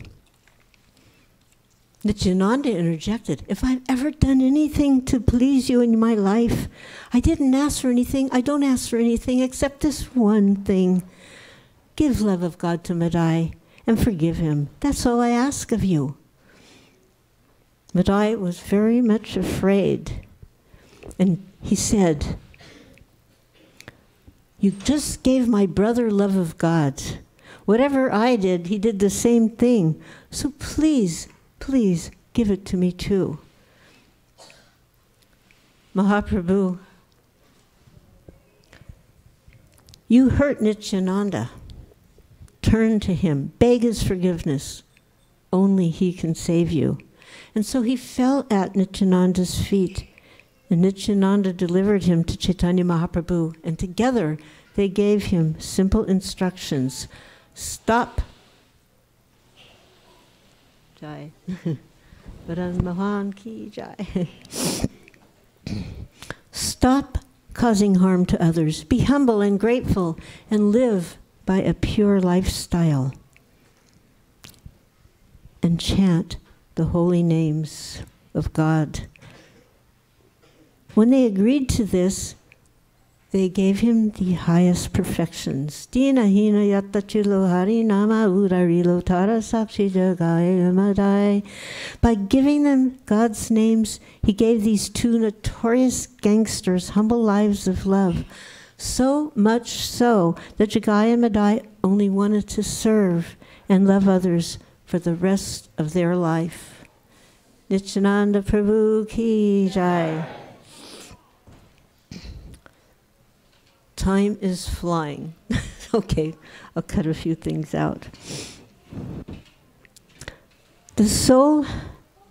Nityananda interjected, if I've ever done anything to please you in my life, I didn't ask for anything, I don't ask for anything except this one thing. Give love of God to Madai and forgive him. That's all I ask of you. Madai was very much afraid. And he said, you just gave my brother love of God. Whatever I did, he did the same thing. So please, please give it to me too. Mahaprabhu, you hurt Nityananda. Turn to him, beg his forgiveness. Only he can save you. And so he fell at Nityananda's feet. And Nityananda delivered him to Chaitanya Mahaprabhu. And together they gave him simple instructions. Stop. Jai. Vadan Mahan ki jai. Stop causing harm to others. Be humble and grateful and live by a pure lifestyle. And chant the holy names of God. When they agreed to this, they gave him the highest perfections. Dina hina yatta chilo hari nama urarilo tara sakshi jagaya madai. By giving them God's names, he gave these two notorious gangsters humble lives of love. So much so that Jagai and Madai only wanted to serve and love others for the rest of their life. Nityananda Prabhu ki jai. Time is flying. Okay, I'll cut a few things out. The soul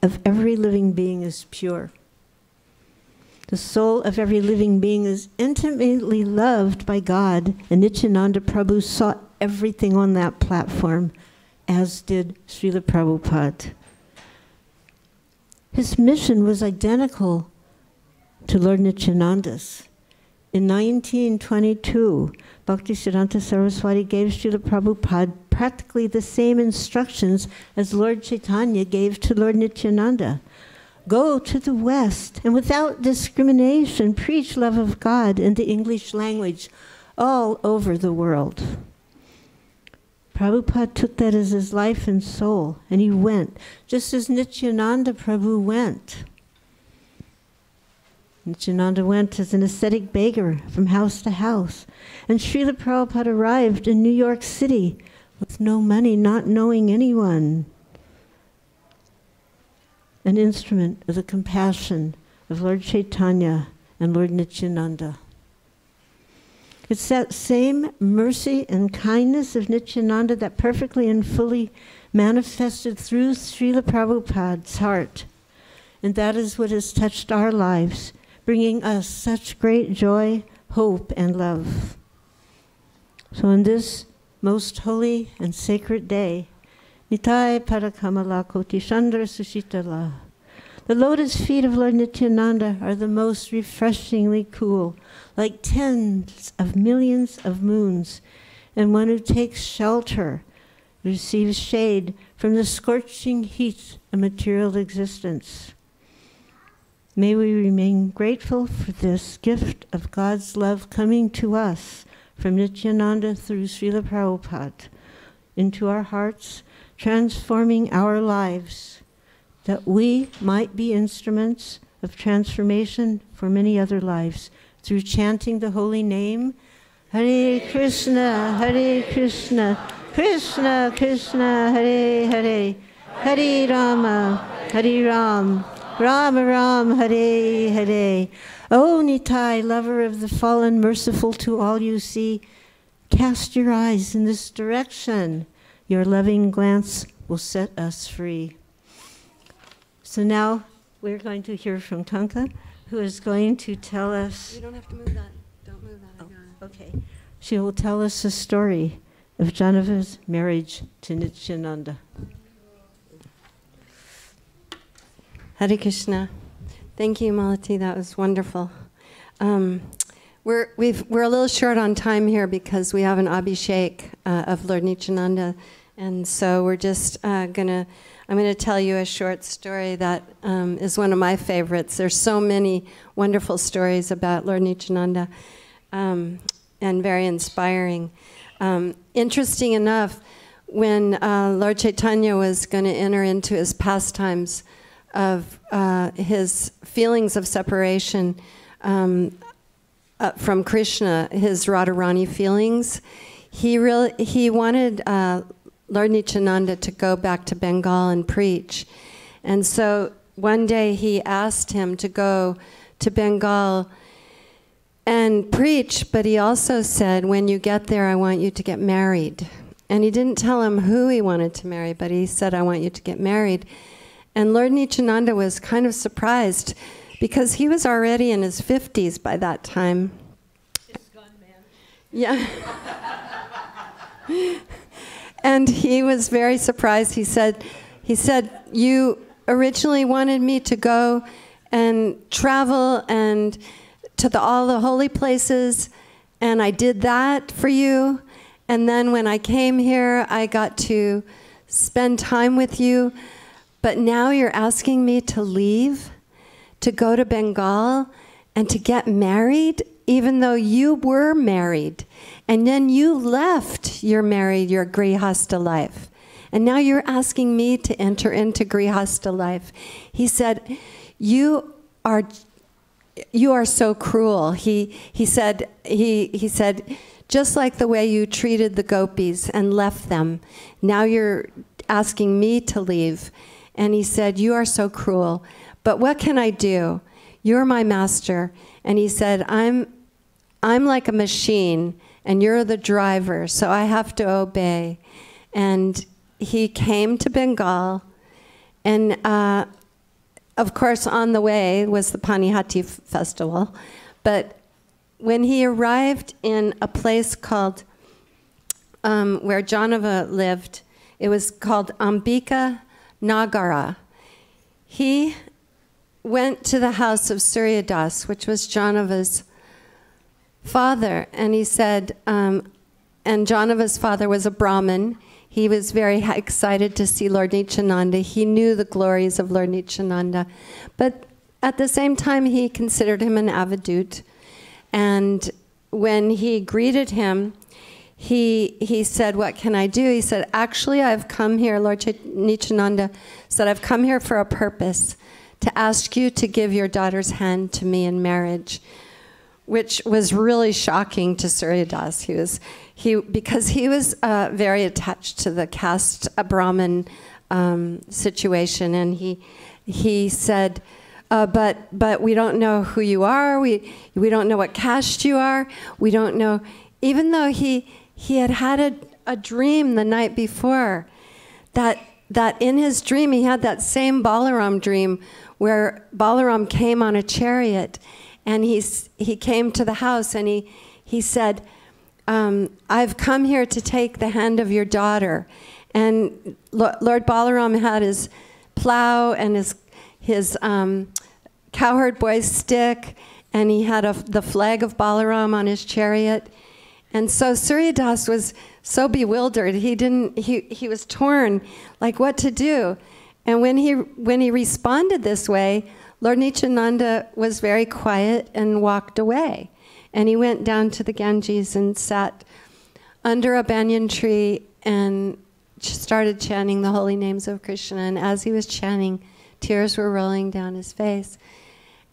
of every living being is pure. The soul of every living being is intimately loved by God, and Nityananda Prabhu saw everything on that platform, as did Srila Prabhupada. His mission was identical to Lord Nityananda's. In 1922, Bhaktisiddhanta Saraswati gave Srila Prabhupada practically the same instructions as Lord Chaitanya gave to Lord Nityananda. Go to the West and without discrimination preach love of God in the English language all over the world. Prabhupada took that as his life and soul, and he went, just as Nityananda Prabhu went. Nityananda went as an ascetic beggar from house to house, and Srila Prabhupada arrived in New York City with no money, not knowing anyone. An instrument of the compassion of Lord Chaitanya and Lord Nityananda. It's that same mercy and kindness of Nityananda that perfectly and fully manifested through Srila Prabhupada's heart. And that is what has touched our lives, bringing us such great joy, hope, and love. So on this most holy and sacred day, Nitai Parakamala Koti Chandra Sushitala, the lotus feet of Lord Nityananda are the most refreshingly cool, like tens of millions of moons, and one who takes shelter receives shade from the scorching heat of material existence. May we remain grateful for this gift of God's love coming to us from Nityananda through Srila Prabhupada into our hearts, transforming our lives, that we might be instruments of transformation for many other lives through chanting the holy name, Hare Krishna, Krishna Krishna, Hare Hare, Hare Rama, Hare Ram, Ram Ram, Hare Hare. O Nitai, lover of the fallen, merciful to all you see, cast your eyes in this direction. Your loving glance will set us free. So now we're going to hear from Kanka, who is going to tell us... You don't have to move that. Don't move that. Oh, okay. She will tell us the story of Janava's marriage to Nityananda. Hare Krishna. Thank you, Malati. That was wonderful. We're a little short on time here because we have an Abhishek of Lord Nityananda, and so we're just I'm gonna tell you a short story that is one of my favorites. There's so many wonderful stories about Lord Nityananda, and very inspiring. Interesting enough, when Lord Chaitanya was going to enter into his pastimes of his feelings of separation from Krishna, his Radharani feelings, he wanted Lord Nityananda to go back to Bengal and preach. And so one day he asked him to go to Bengal and preach, but he also said, when you get there, I want you to get married. And he didn't tell him who he wanted to marry, but he said, I want you to get married. And Lord Nityananda was kind of surprised because he was already in his 50s by that time. ISKCON man. Yeah. And he was very surprised. He said, you originally wanted me to go and travel and to all the holy places, and I did that for you. And then when I came here, I got to spend time with you. But now you're asking me to leave, to go to Bengal, and to get married, even though you were married. And then you left your married, your Grihastha life. And now you're asking me to enter into Grihastha life. He said, you are so cruel. He said, just like the way you treated the gopis and left them, now you're asking me to leave. And he said, you are so cruel, but what can I do? You're my master. And he said, I'm like a machine, and you're the driver, so I have to obey. And he came to Bengal, and of course on the way was the Panihati festival. But when he arrived in a place called, where Janava lived, it was called Ambika Nagara. He went to the house of Suryadas, which was Janava's father, and he said, and Janava's father was a Brahmin. He was very excited to see Lord Nityananda. He knew the glories of Lord Nityananda, but at the same time he considered him an avadut. And when he greeted him, he said, what can I do? He said, actually, I've come here, Lord Nityananda said, I've come here for a purpose, to ask you to give your daughter's hand to me in marriage, which was really shocking to Suryadas. Because he was very attached to the caste Brahmin situation, and he said, but we don't know who you are, we don't know what caste you are, we don't know, even though he had a dream the night before, that in his dream he had that same Balaram dream where Balaram came on a chariot, and he came to the house, and he said, I've come here to take the hand of your daughter. And Lord Balaram had his plow and his cowherd boy's stick, and he had the flag of Balaram on his chariot. And so Suryadas was so bewildered. He was torn, like what to do. And when he responded this way, Lord Nityananda was very quiet and walked away. And he went down to the Ganges and sat under a banyan tree and started chanting the holy names of Krishna. And as he was chanting, tears were rolling down his face.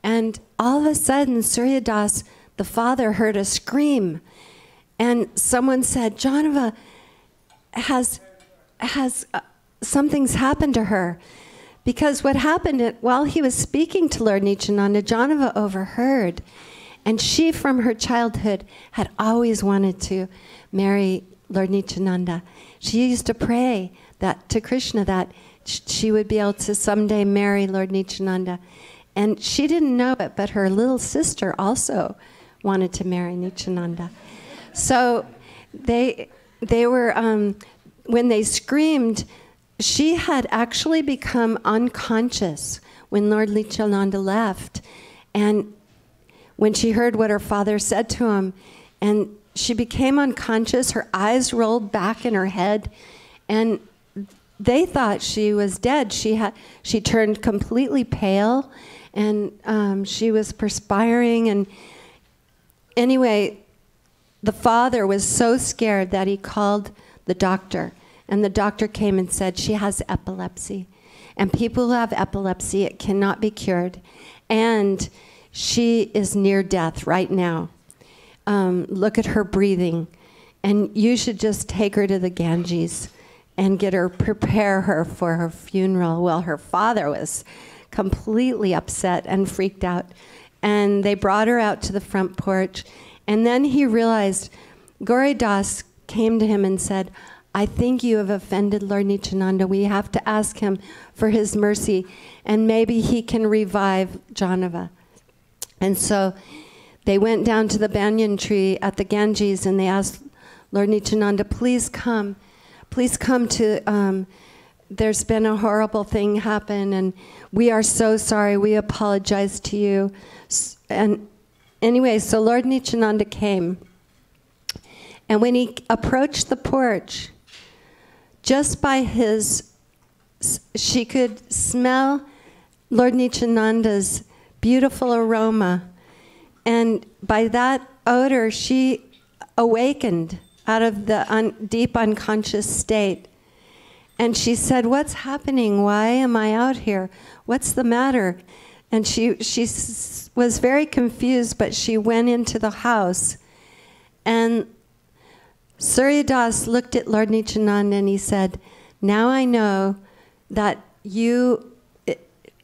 And all of a sudden, Suryadas, the father, heard a scream. And someone said, Janava, something's happened to her. Because what happened, while he was speaking to Lord Nityananda, Janava overheard. And she, from her childhood, had always wanted to marry Lord Nityananda. She used to pray that to Krishna that she would be able to someday marry Lord Nityananda. And she didn't know it, but her little sister also wanted to marry Nityananda. So they were, when they screamed, she had actually become unconscious when Lord Nityananda left. And when she heard what her father said to him, and she became unconscious, her eyes rolled back in her head, and they thought she was dead. She turned completely pale, and she was perspiring. And anyway, the father was so scared that he called the doctor. And the doctor came and said, she has epilepsy. And people who have epilepsy, it cannot be cured. And she is near death right now. Look at her breathing. And you should just take her to the Ganges and prepare her for her funeral. Well, her father was completely upset and freaked out. And they brought her out to the front porch. And then he realized, Gauri Das came to him and said, I think you have offended Lord Nityananda. We have to ask him for his mercy, and maybe he can revive Janava. And so they went down to the banyan tree at the Ganges, and they asked Lord Nityananda, please come. Please come to, there's been a horrible thing happen, and we are so sorry. We apologize to you. And anyway, so Lord Nityananda came. And when he approached the porch, just by she could smell Lord Nityananda's beautiful aroma. And by that odor, she awakened out of the deep unconscious state. And she said, what's happening? Why am I out here? What's the matter? And she was very confused, but she went into the house. And Surya Das looked at Lord Nityananda and he said, now I know that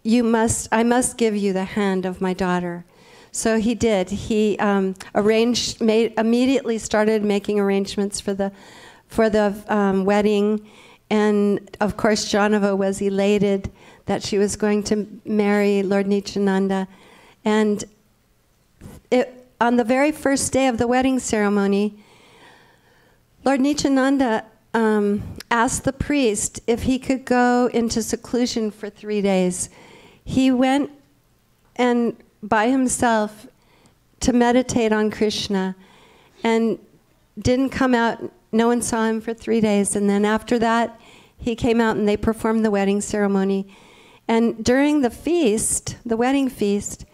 I must give you the hand of my daughter. So he did. He immediately started making arrangements for the wedding. And of course, Janava was elated that she was going to marry Lord Nityananda. And on the very first day of the wedding ceremony, Lord Nityananda asked the priest if he could go into seclusion for 3 days. He went and by himself to meditate on Krishna and didn't come out. No one saw him for 3 days. And then after that, he came out and they performed the wedding ceremony. And during the feast, the wedding feast,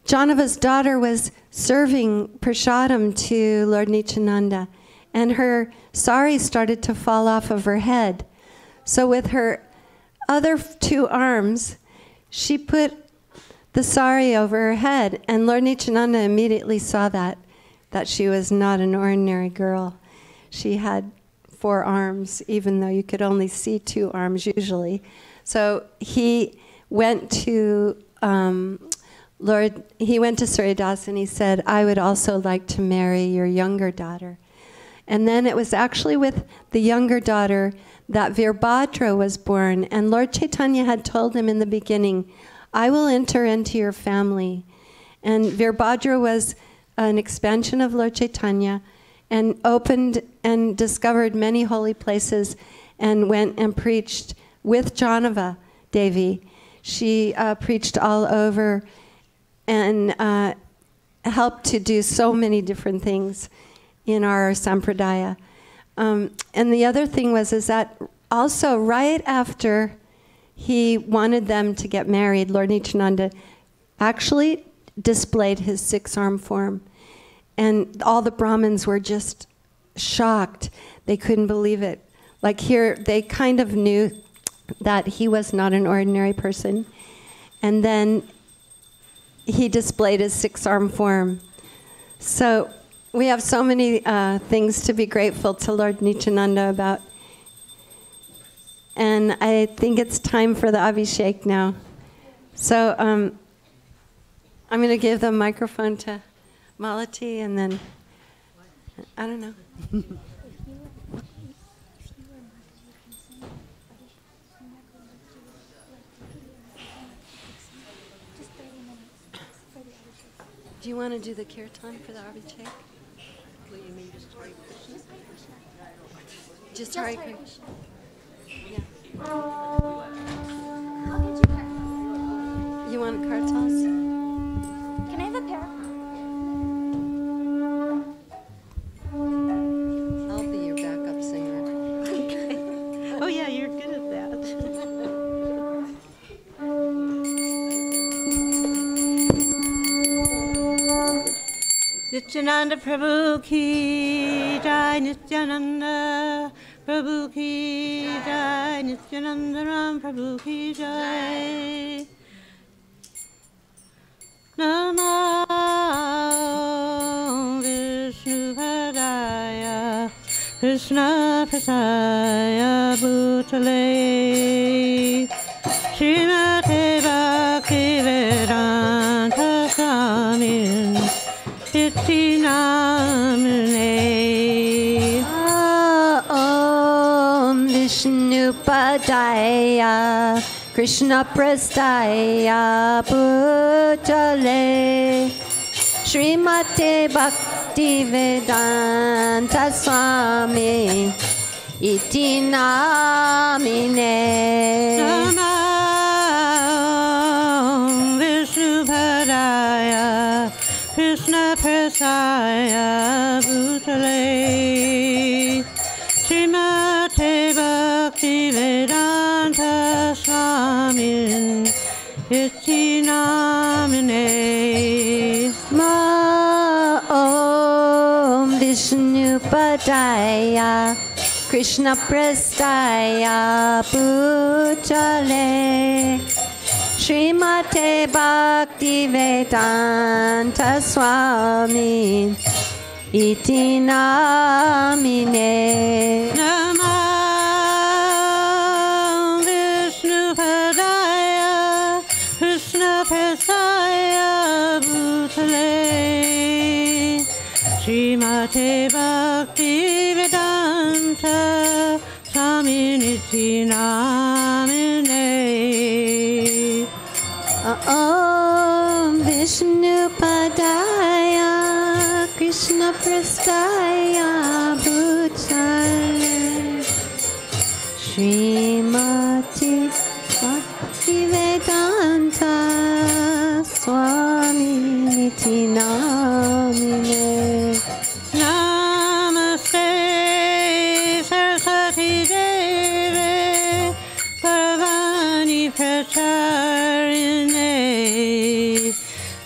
Janava's daughter was serving prasadam to Lord Nityananda. And her sari started to fall off of her head. So with her other 2 arms, she put the sari over her head. And Lord Nityananda immediately saw that she was not an ordinary girl. She had 4 arms, even though you could only see 2 arms usually. So he went to Surya Das and he said, I would also like to marry your younger daughter. And then it was actually with the younger daughter that Veerbhadra was born. And Lord Chaitanya had told him in the beginning, I will enter into your family. And Veerbhadra was an expansion of Lord Chaitanya and opened and discovered many holy places and went and preached with Janava Devi. She preached all over and helped to do so many different things in our sampradaya. And the other thing was that also right after he wanted them to get married, Lord Nityananda actually displayed his 6-arm form. And all the Brahmins were just shocked. They couldn't believe it. Like here, they kind of knew that he was not an ordinary person. And then he displayed his 6-arm form. So we have so many things to be grateful to Lord Nityananda about. and I think it's time for the Abhishek now. So I'm going to give the microphone to Malati, and then, I don't know. Do you want to do the kirtan for the Abhishek? Will you mean just Hare Krishna? Just Hare Krishna. Yeah. You want kartals? Can I have a pair? I'll be your backup singer. Oh yeah, you're good at that. Nityananda Prabhu ki jai, Nityananda Prabhu ki jai, Nityananda Ram Prabhu ki jai. Namo Vishnu Padaya, Krishna Prasaya Bhutale, Srimate Bhakti Vedanta Swamin Iti Namane. Om Vishnu Padaya, Krishna Prasthaya Bhutale, Srimate Bhakti Vedanta Swami Iti Namine. Namo Vishnu Padaya, Krishna Prasthaya Bhutale, Srimate Bhakti Vedanta Swamin Iti Namine. Om Vishnu Padaya, Krishna Prasthaya Bhutale, Srimate Bhakti Vedanta Swami Iti Namine. Namo Vishnu Padaya, Krishna Prasthaya Bhutale, Srimate Bhakti Vedanta Swami Iti Namine. Om Vishnu Padaya, Krishna Prasthaya Bhutale, Srimati Bhakti Vedanta Swami Niti Namine. Namaste Saraswati Deve, Paravani Pracharine,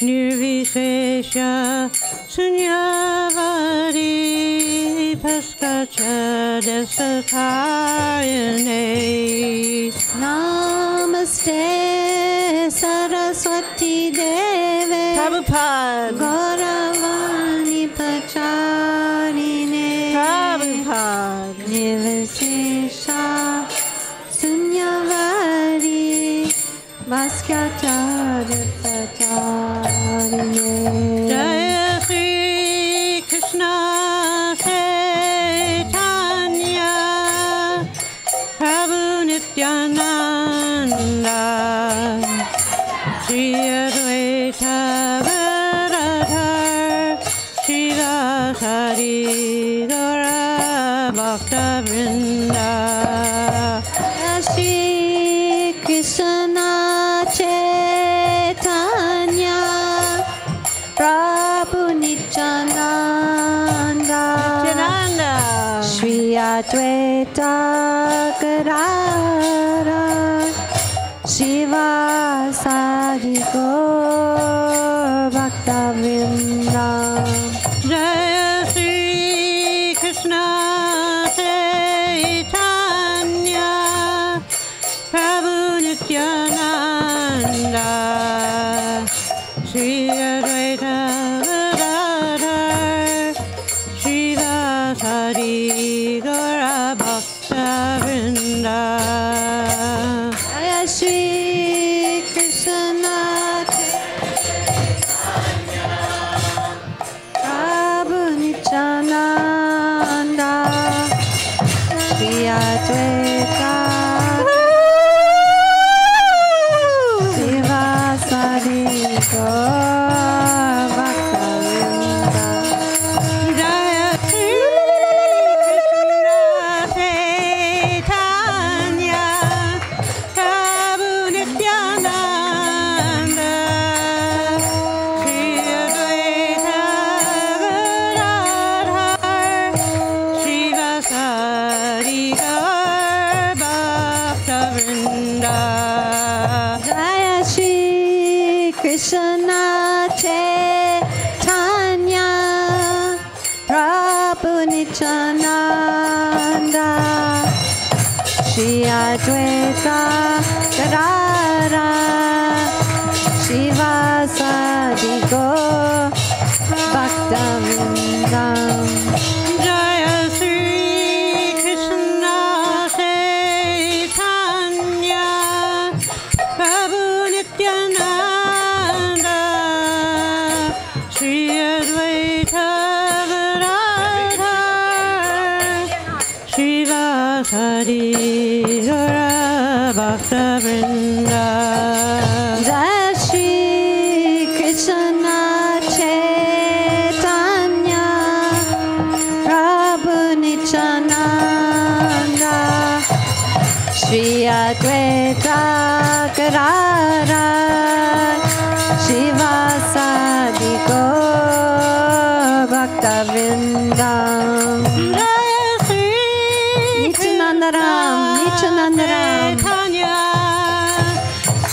Nirvishesha Sunyavadi, Paskacha Desatarine. Namaste Saraswati Deve, Prabhupada, Gauravani Pacharine, Prabhupada, Nirvishesha Sunyavadi, Vaskata Desatarine. Jaya Sri Krishna Chaitanya, Prabhu Nityananda, Sri Advaita Gadadhar, Srivasadi Gaura Bhakta Vrinda. Shri Krishna Chaitanya, Prabhu Nityananda, Nityananda, Shri Advaita Gadadhar, Srivasadi Gaura Bhakta Vrinda. Jaya Sri Krishna Chaitanya, Prabhu Nityananda, Sri Advaita Gadadhar, Srivasadi Gaura Bhakta Vrinda. Jaya Shri Krishna Chaitanya Prabhu Nityananda Shri Advaita Gadadhara Shivasadi Gaur Bhakta-vridam. Jaya Sri Krishna Chaitanya Prabhu Nityananda Shri Advaita Gadadhara Shivasadi Gaur Bhakta-vridam. Jai Shri Krishna Chaitanya Prabhu Nityananda Shri Advaita Gadadhara Shivasadi Gaur Bhakta-vridam. Jaya Sri Nityananda Ram, Nityananda Ram. Chaitanya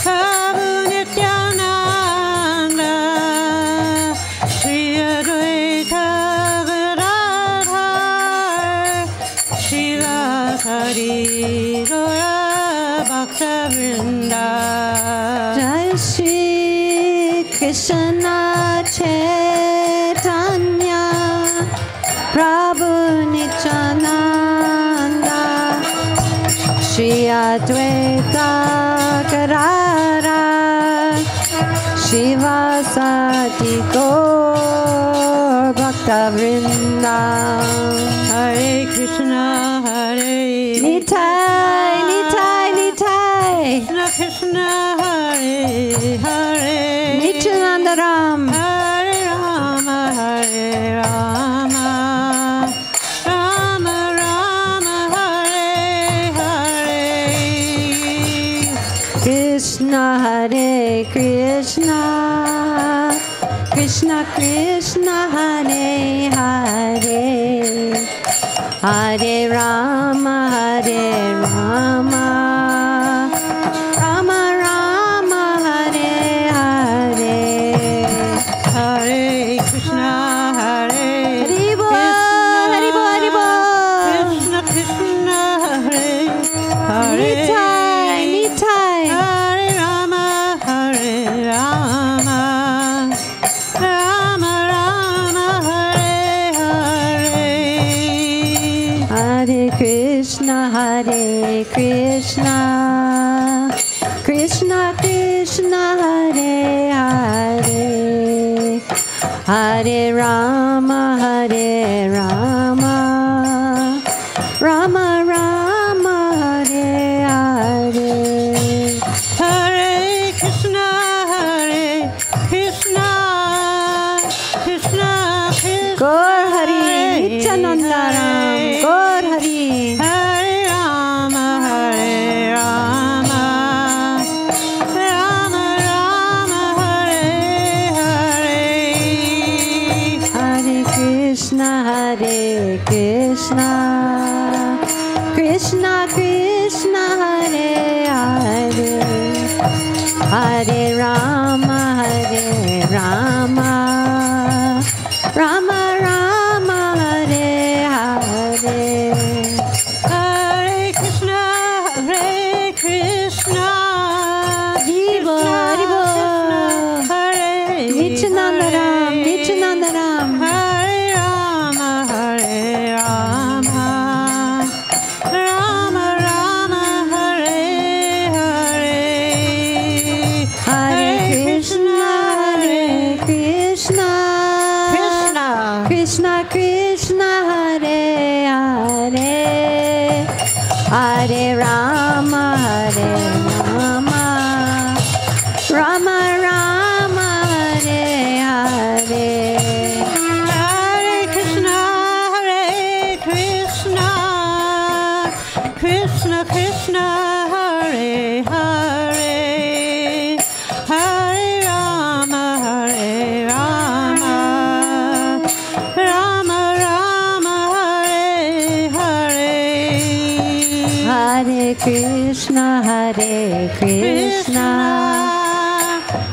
Prabhu Nityananda Shri Advaita Gadadhara Shivasadi Gaur Bhakta-vridam. Jai Shri Krishna Chaitanya Prabhu Nityananda Shri Advaita Gadadhara Shivasadi Gaur Bhakta-vridam. Hare Krishna Hare Nitai, Nitai, Nitai. Krishna Krishna Hare Hare Nityananda Ram. Hare Rama Hare Rama Rama Rama Hare Hare Krishna Hare Krishna Krishna Krishna Hare Hare Hare Rama Hare Rama Rama Rama Hare Hare Hare Krishna Hare Haribo Haribo Haribo Krishna Krishna Hare Hare Nitai Nitai Hare Rama Hare Rama Rama Rama Hare Hare Hare Krishna Hare Krishna Krishna Krishna Hare Hare Hare Rama Hare Rama Rama Rama Hare Hare Hare Krishna Hare Krishna Krishna Krishna Gaur Hari Nityananda Ram Gaur Hari Hare Rama Hare Rama Rama Rama Hare Hare Hare Krishna Hare Krishna Krishna Krishna Hare Hare Hare Rama Hare Rama Rama Rama Hare Hare Hare Krishna Hare Krishna Haribo Haribo Hare Nityananda Ram Nityananda Ram Hare Rama Hare Rama Rama Rama Hare Hare Hare Hare Krishna,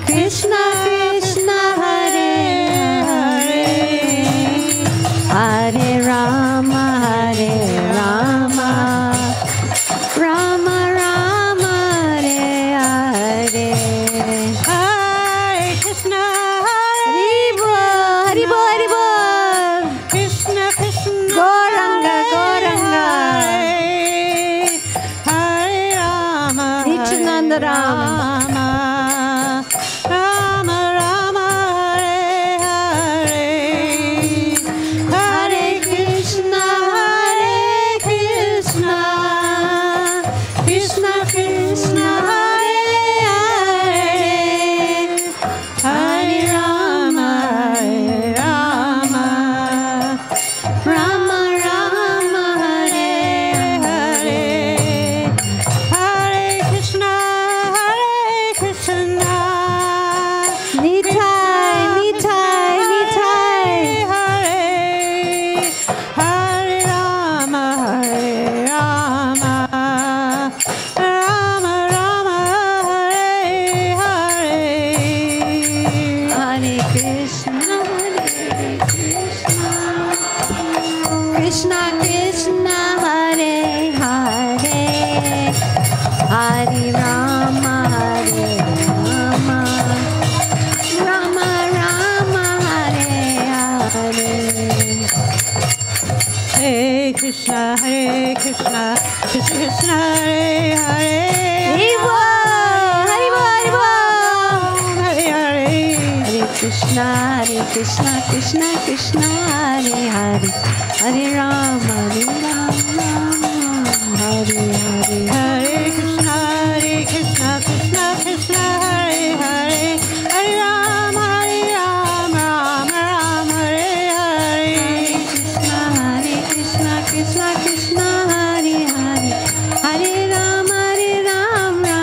Krishna Krishna, Hare Hare, Hare Rama, Hare Rama, Rama Rama, Hare Hare. Hare Krishna, Haribo, Haribo, Haribo. Krishna Krishna, Gauranga, Gauranga. Hare Rama, Nityananda Rama. Rama Rama, Hare Hare, Hare Krishna, Hare Krishna, Krishna Krishna, Hare Hare, Hare Rama, Hare Rama, Rama Rama, Hare Hare. Hare Krishna, Hare Krishna, Nitai, Nitai, Nitai. Hare Hare Rama, Hare Rama, Rama Rama, Hare Hare. Hare Krishna, Hare Krishna, Krishna Krishna, Hare Hare, Hare Rama, Hare Rama, Rama Rama, Hare Hare. Hare Krishna, Krishna Krishna, Hare Hare. Haribo, Haribo, Haribo. Hare Hare. Hare Krishna, Krishna Krishna, Hare Hare, Hare Rama, Rama, Hare Hare. Hare Krishna, Krishna Krishna, Hare Hare. Hare Rama, Rama, Rama, Hare Hare. Krishna, Krishna Krishna, Hare Hare, Hare Rama, Rama.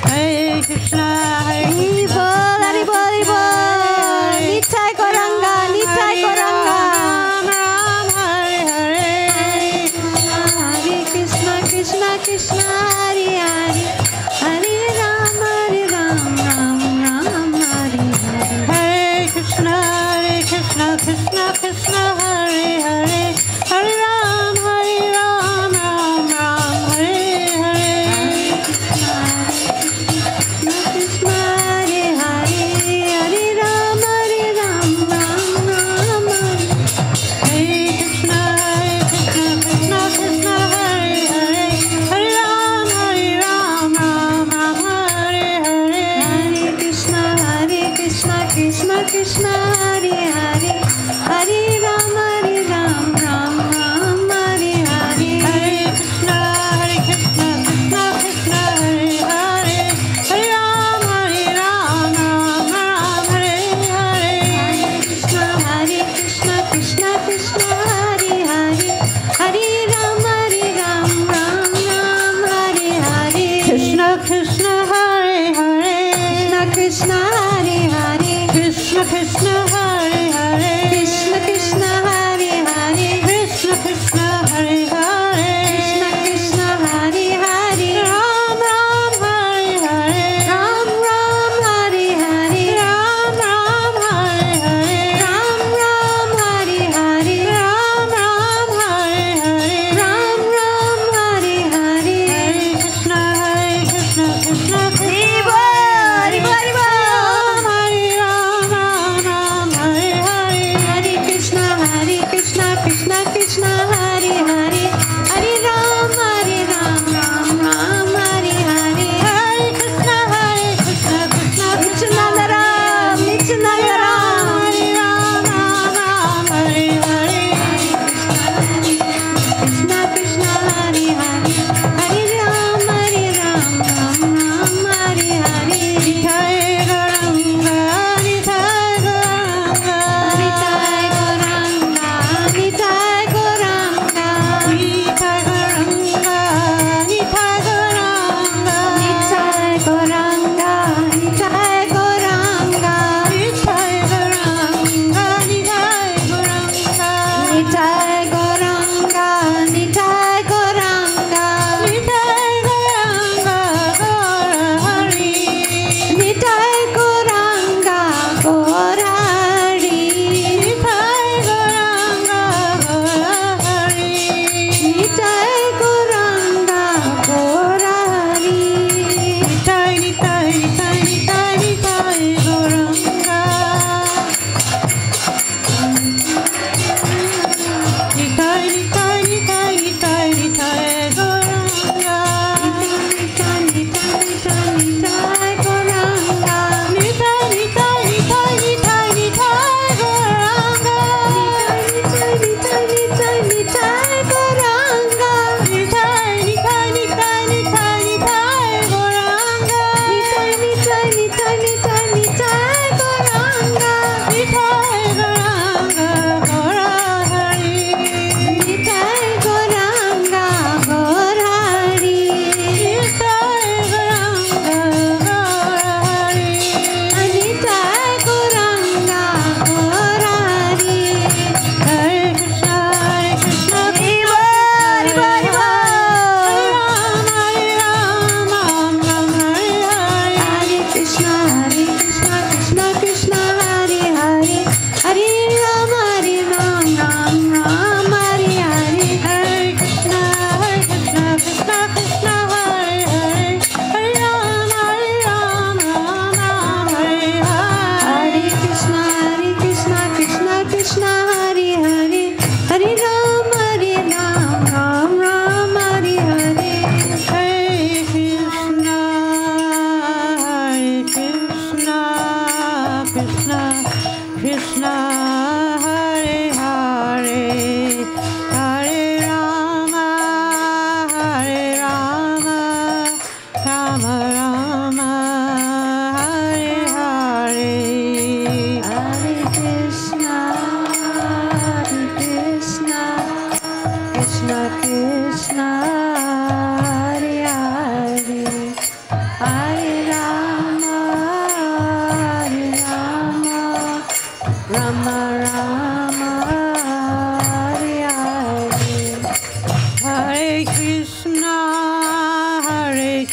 Hare Krishna, Haribo, Haribo, Haribo. Nitai Gauranga, Nitai Gauranga. Hare Hare. Hare Krishna,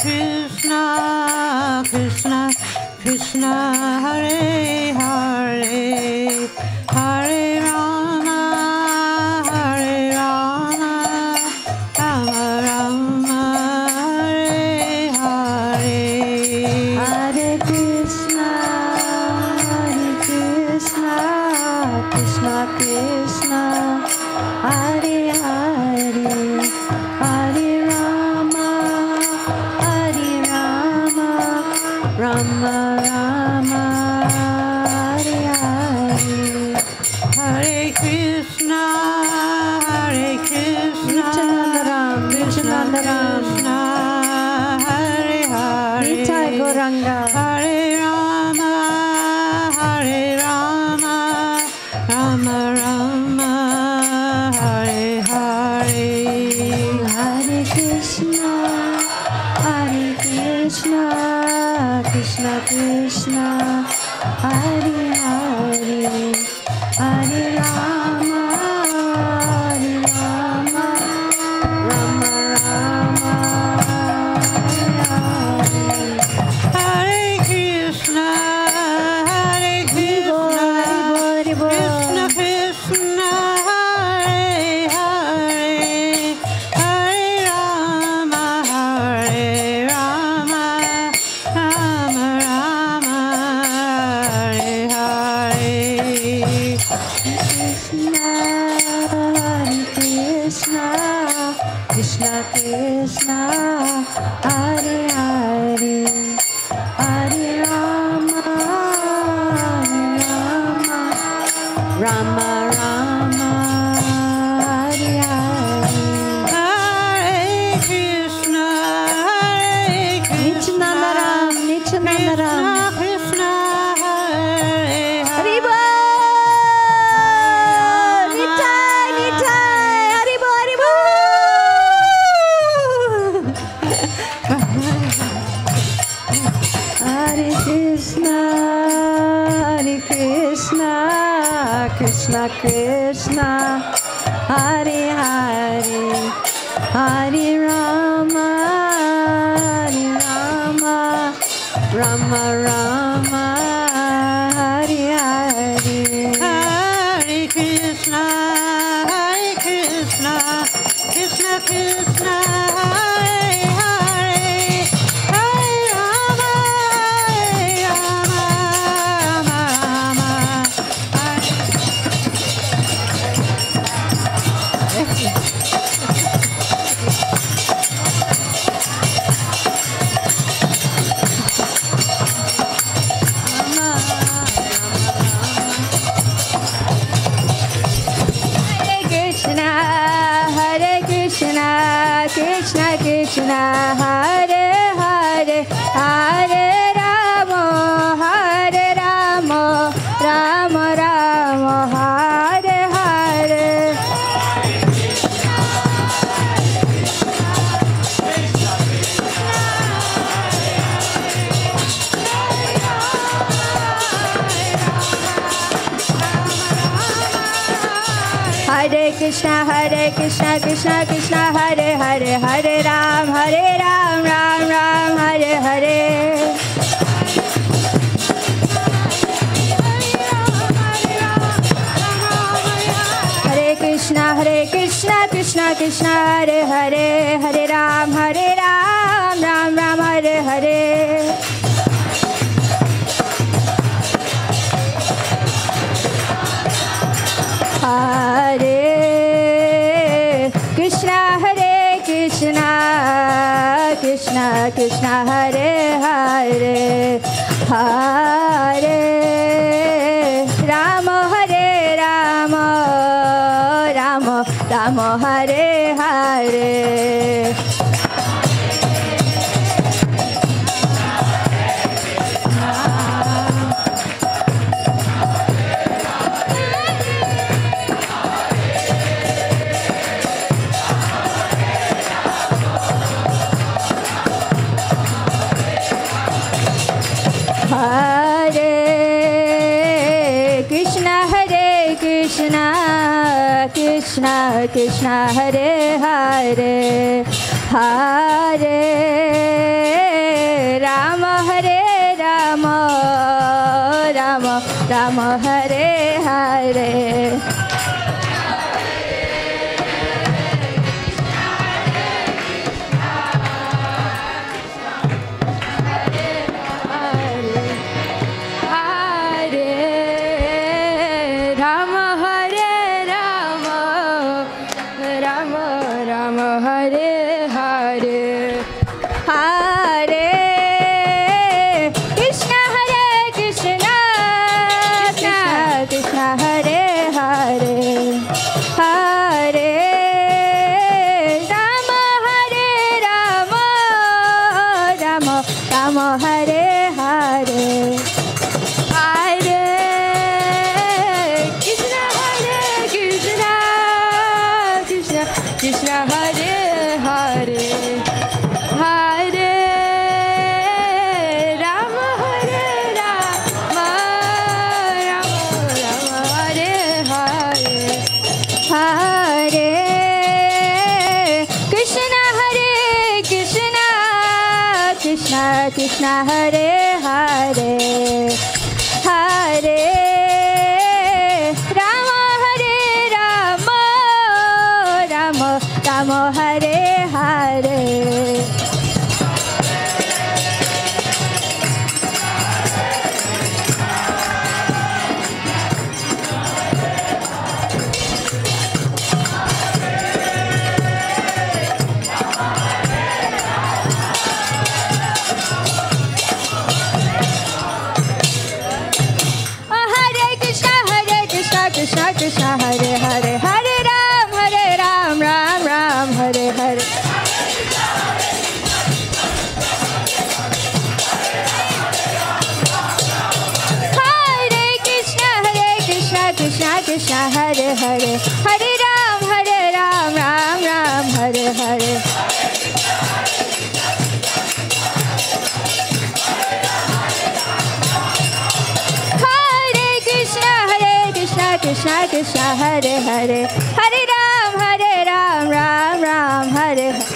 Krishna, Krishna Krishna, Hare Hare, Hare Rama, Hare Rama, Rama Rama, Hare Hare. Hare Krishna, Krishna Krishna, Hare Hare, Hare Rama, Hare Rama, Rama Rama, Hare Hare. Hare Krishna, Nityananda Krishna, Hare Hare, Nitai Gauranga. Hare Rama, Hare Rama, Rama Rama, Hare Hare. Hare Krishna, Krishna Krishna, Hare Hare, Hare Rama, Rama Rama, Hare Krishna, Krishna Krishna, Hare Hare, Hare Rama, Rama Rama, Hare Hare. Krishna Krishna, Hare Hare, Hare Rama, Rama Rama, Hare Hare. Hare Krishna, Nityananda Krishna, Hare Hare. Krishna Krishna, Hare Hare, Hare Rama, Rama Rama, Hare Hare. Hare Krishna, Krishna Krishna, Hare Hare, Hare Rama, Rama Rama, Hare. Krishna Krishna, Hare Hare, Hare Rama, Rama Rama, Hare Hare. Hare Krishna, Krishna Krishna, Hare Hare, Hare Ram, Ram Ram, Hare Hare. Hare Krishna, Krishna Krishna, Hare Hare, Hare Ram, Ram Ram, Hare Hare. Hare Krishna, Krishna Krishna, Hare Hare, Hare Rama, Rama Hare Hare. Hare Krishna, Krishna Krishna, Hare Hare, Hare Rama Hare Hare Krishna Hare Hare Hare Rama Hare Rama Rama Rama Hare Hare Krishna Krishna Hare Hare Hare Ram Ram Ram Hare Hare Hare Krishna Krishna Krishna Hare Hare Hare Ram Ram Ram Hare Hare Krishna Krishna Hare Hare Hare Ram Ram Ram Hare Hare Hare Krishna Krishna Krishna Hare Hare Hare Rama Rama Rama Hare Hare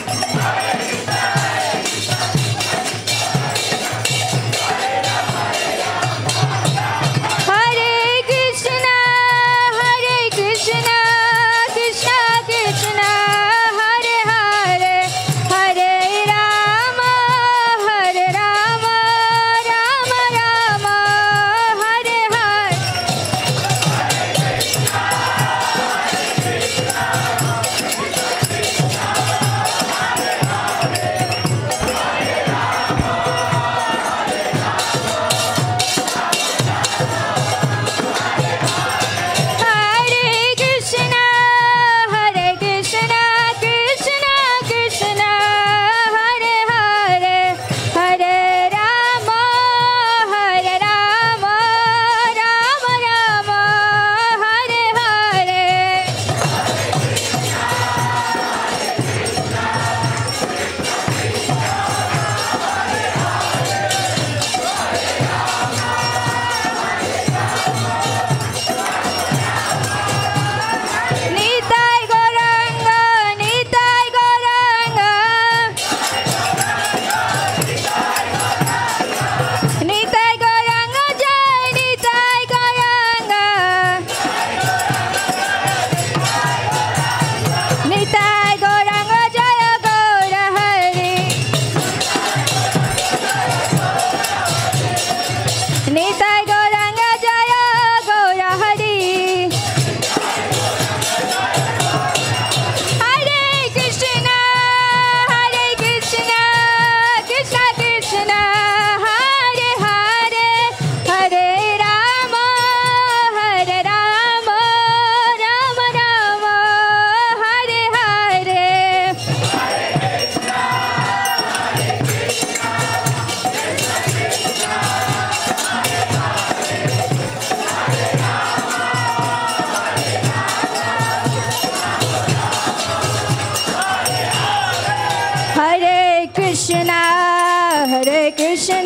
Krishna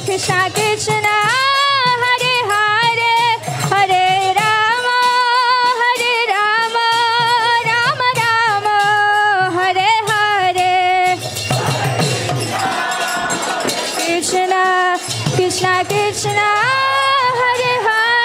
Krishna Krishna Hare Hare Hare Rama Rama Rama Hare Hare Krishna Krishna Krishna Hare Hare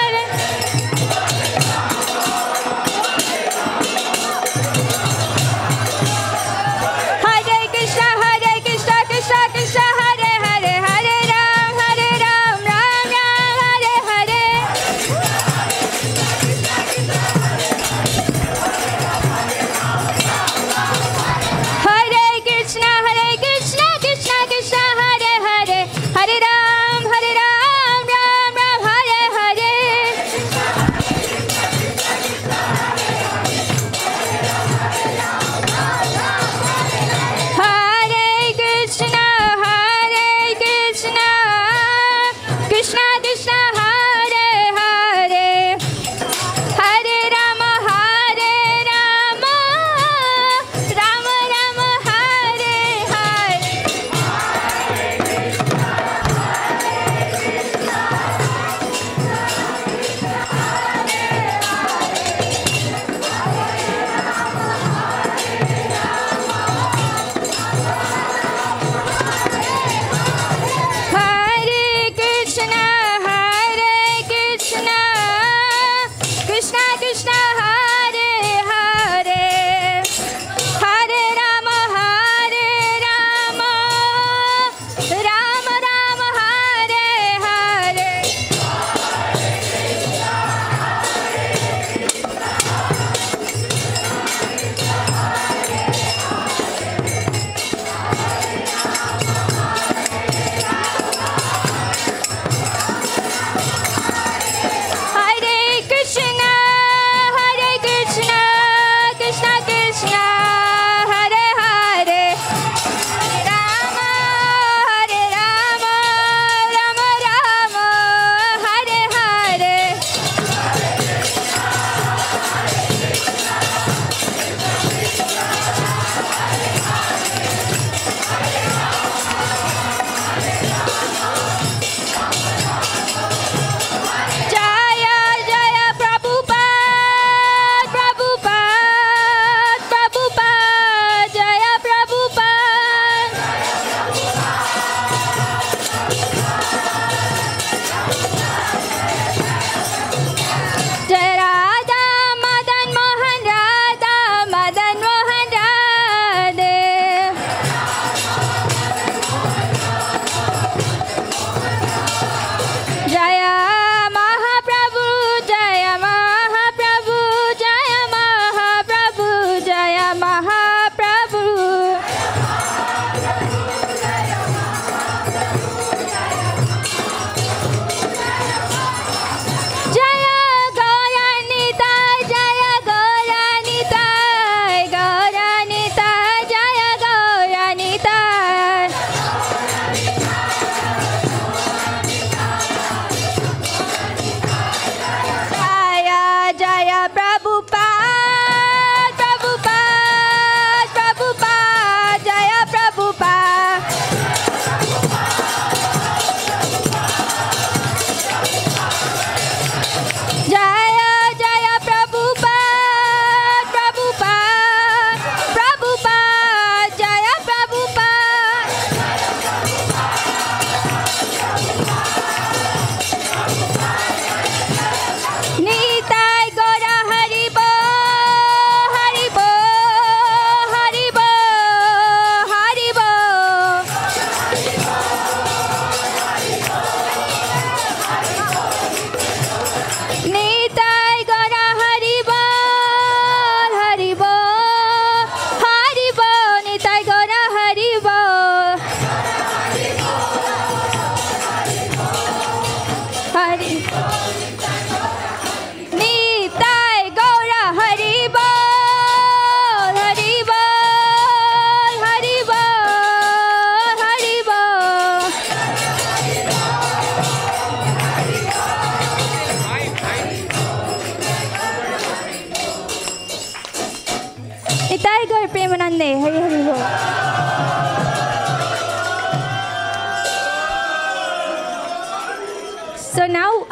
So now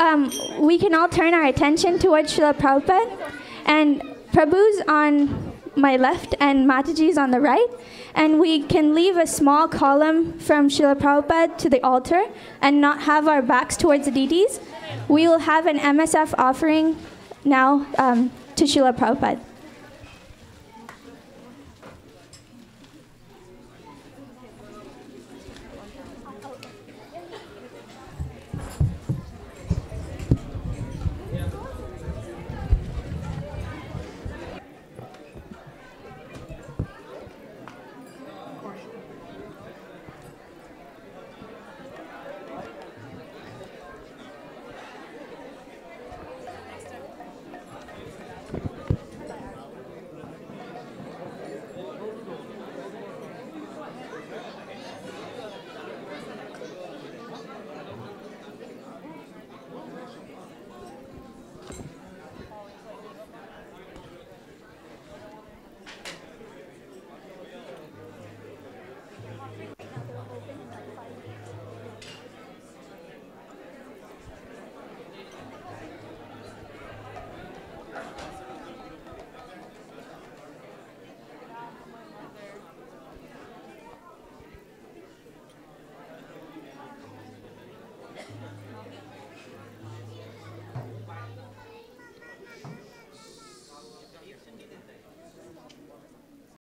we can all turn our attention towards Srila Prabhupada, and Prabhu's on my left and Mataji's on the right, and we can leave a small column from Srila Prabhupada to the altar and not have our backs towards the deities. We will have an MSF offering now to Srila Prabhupada.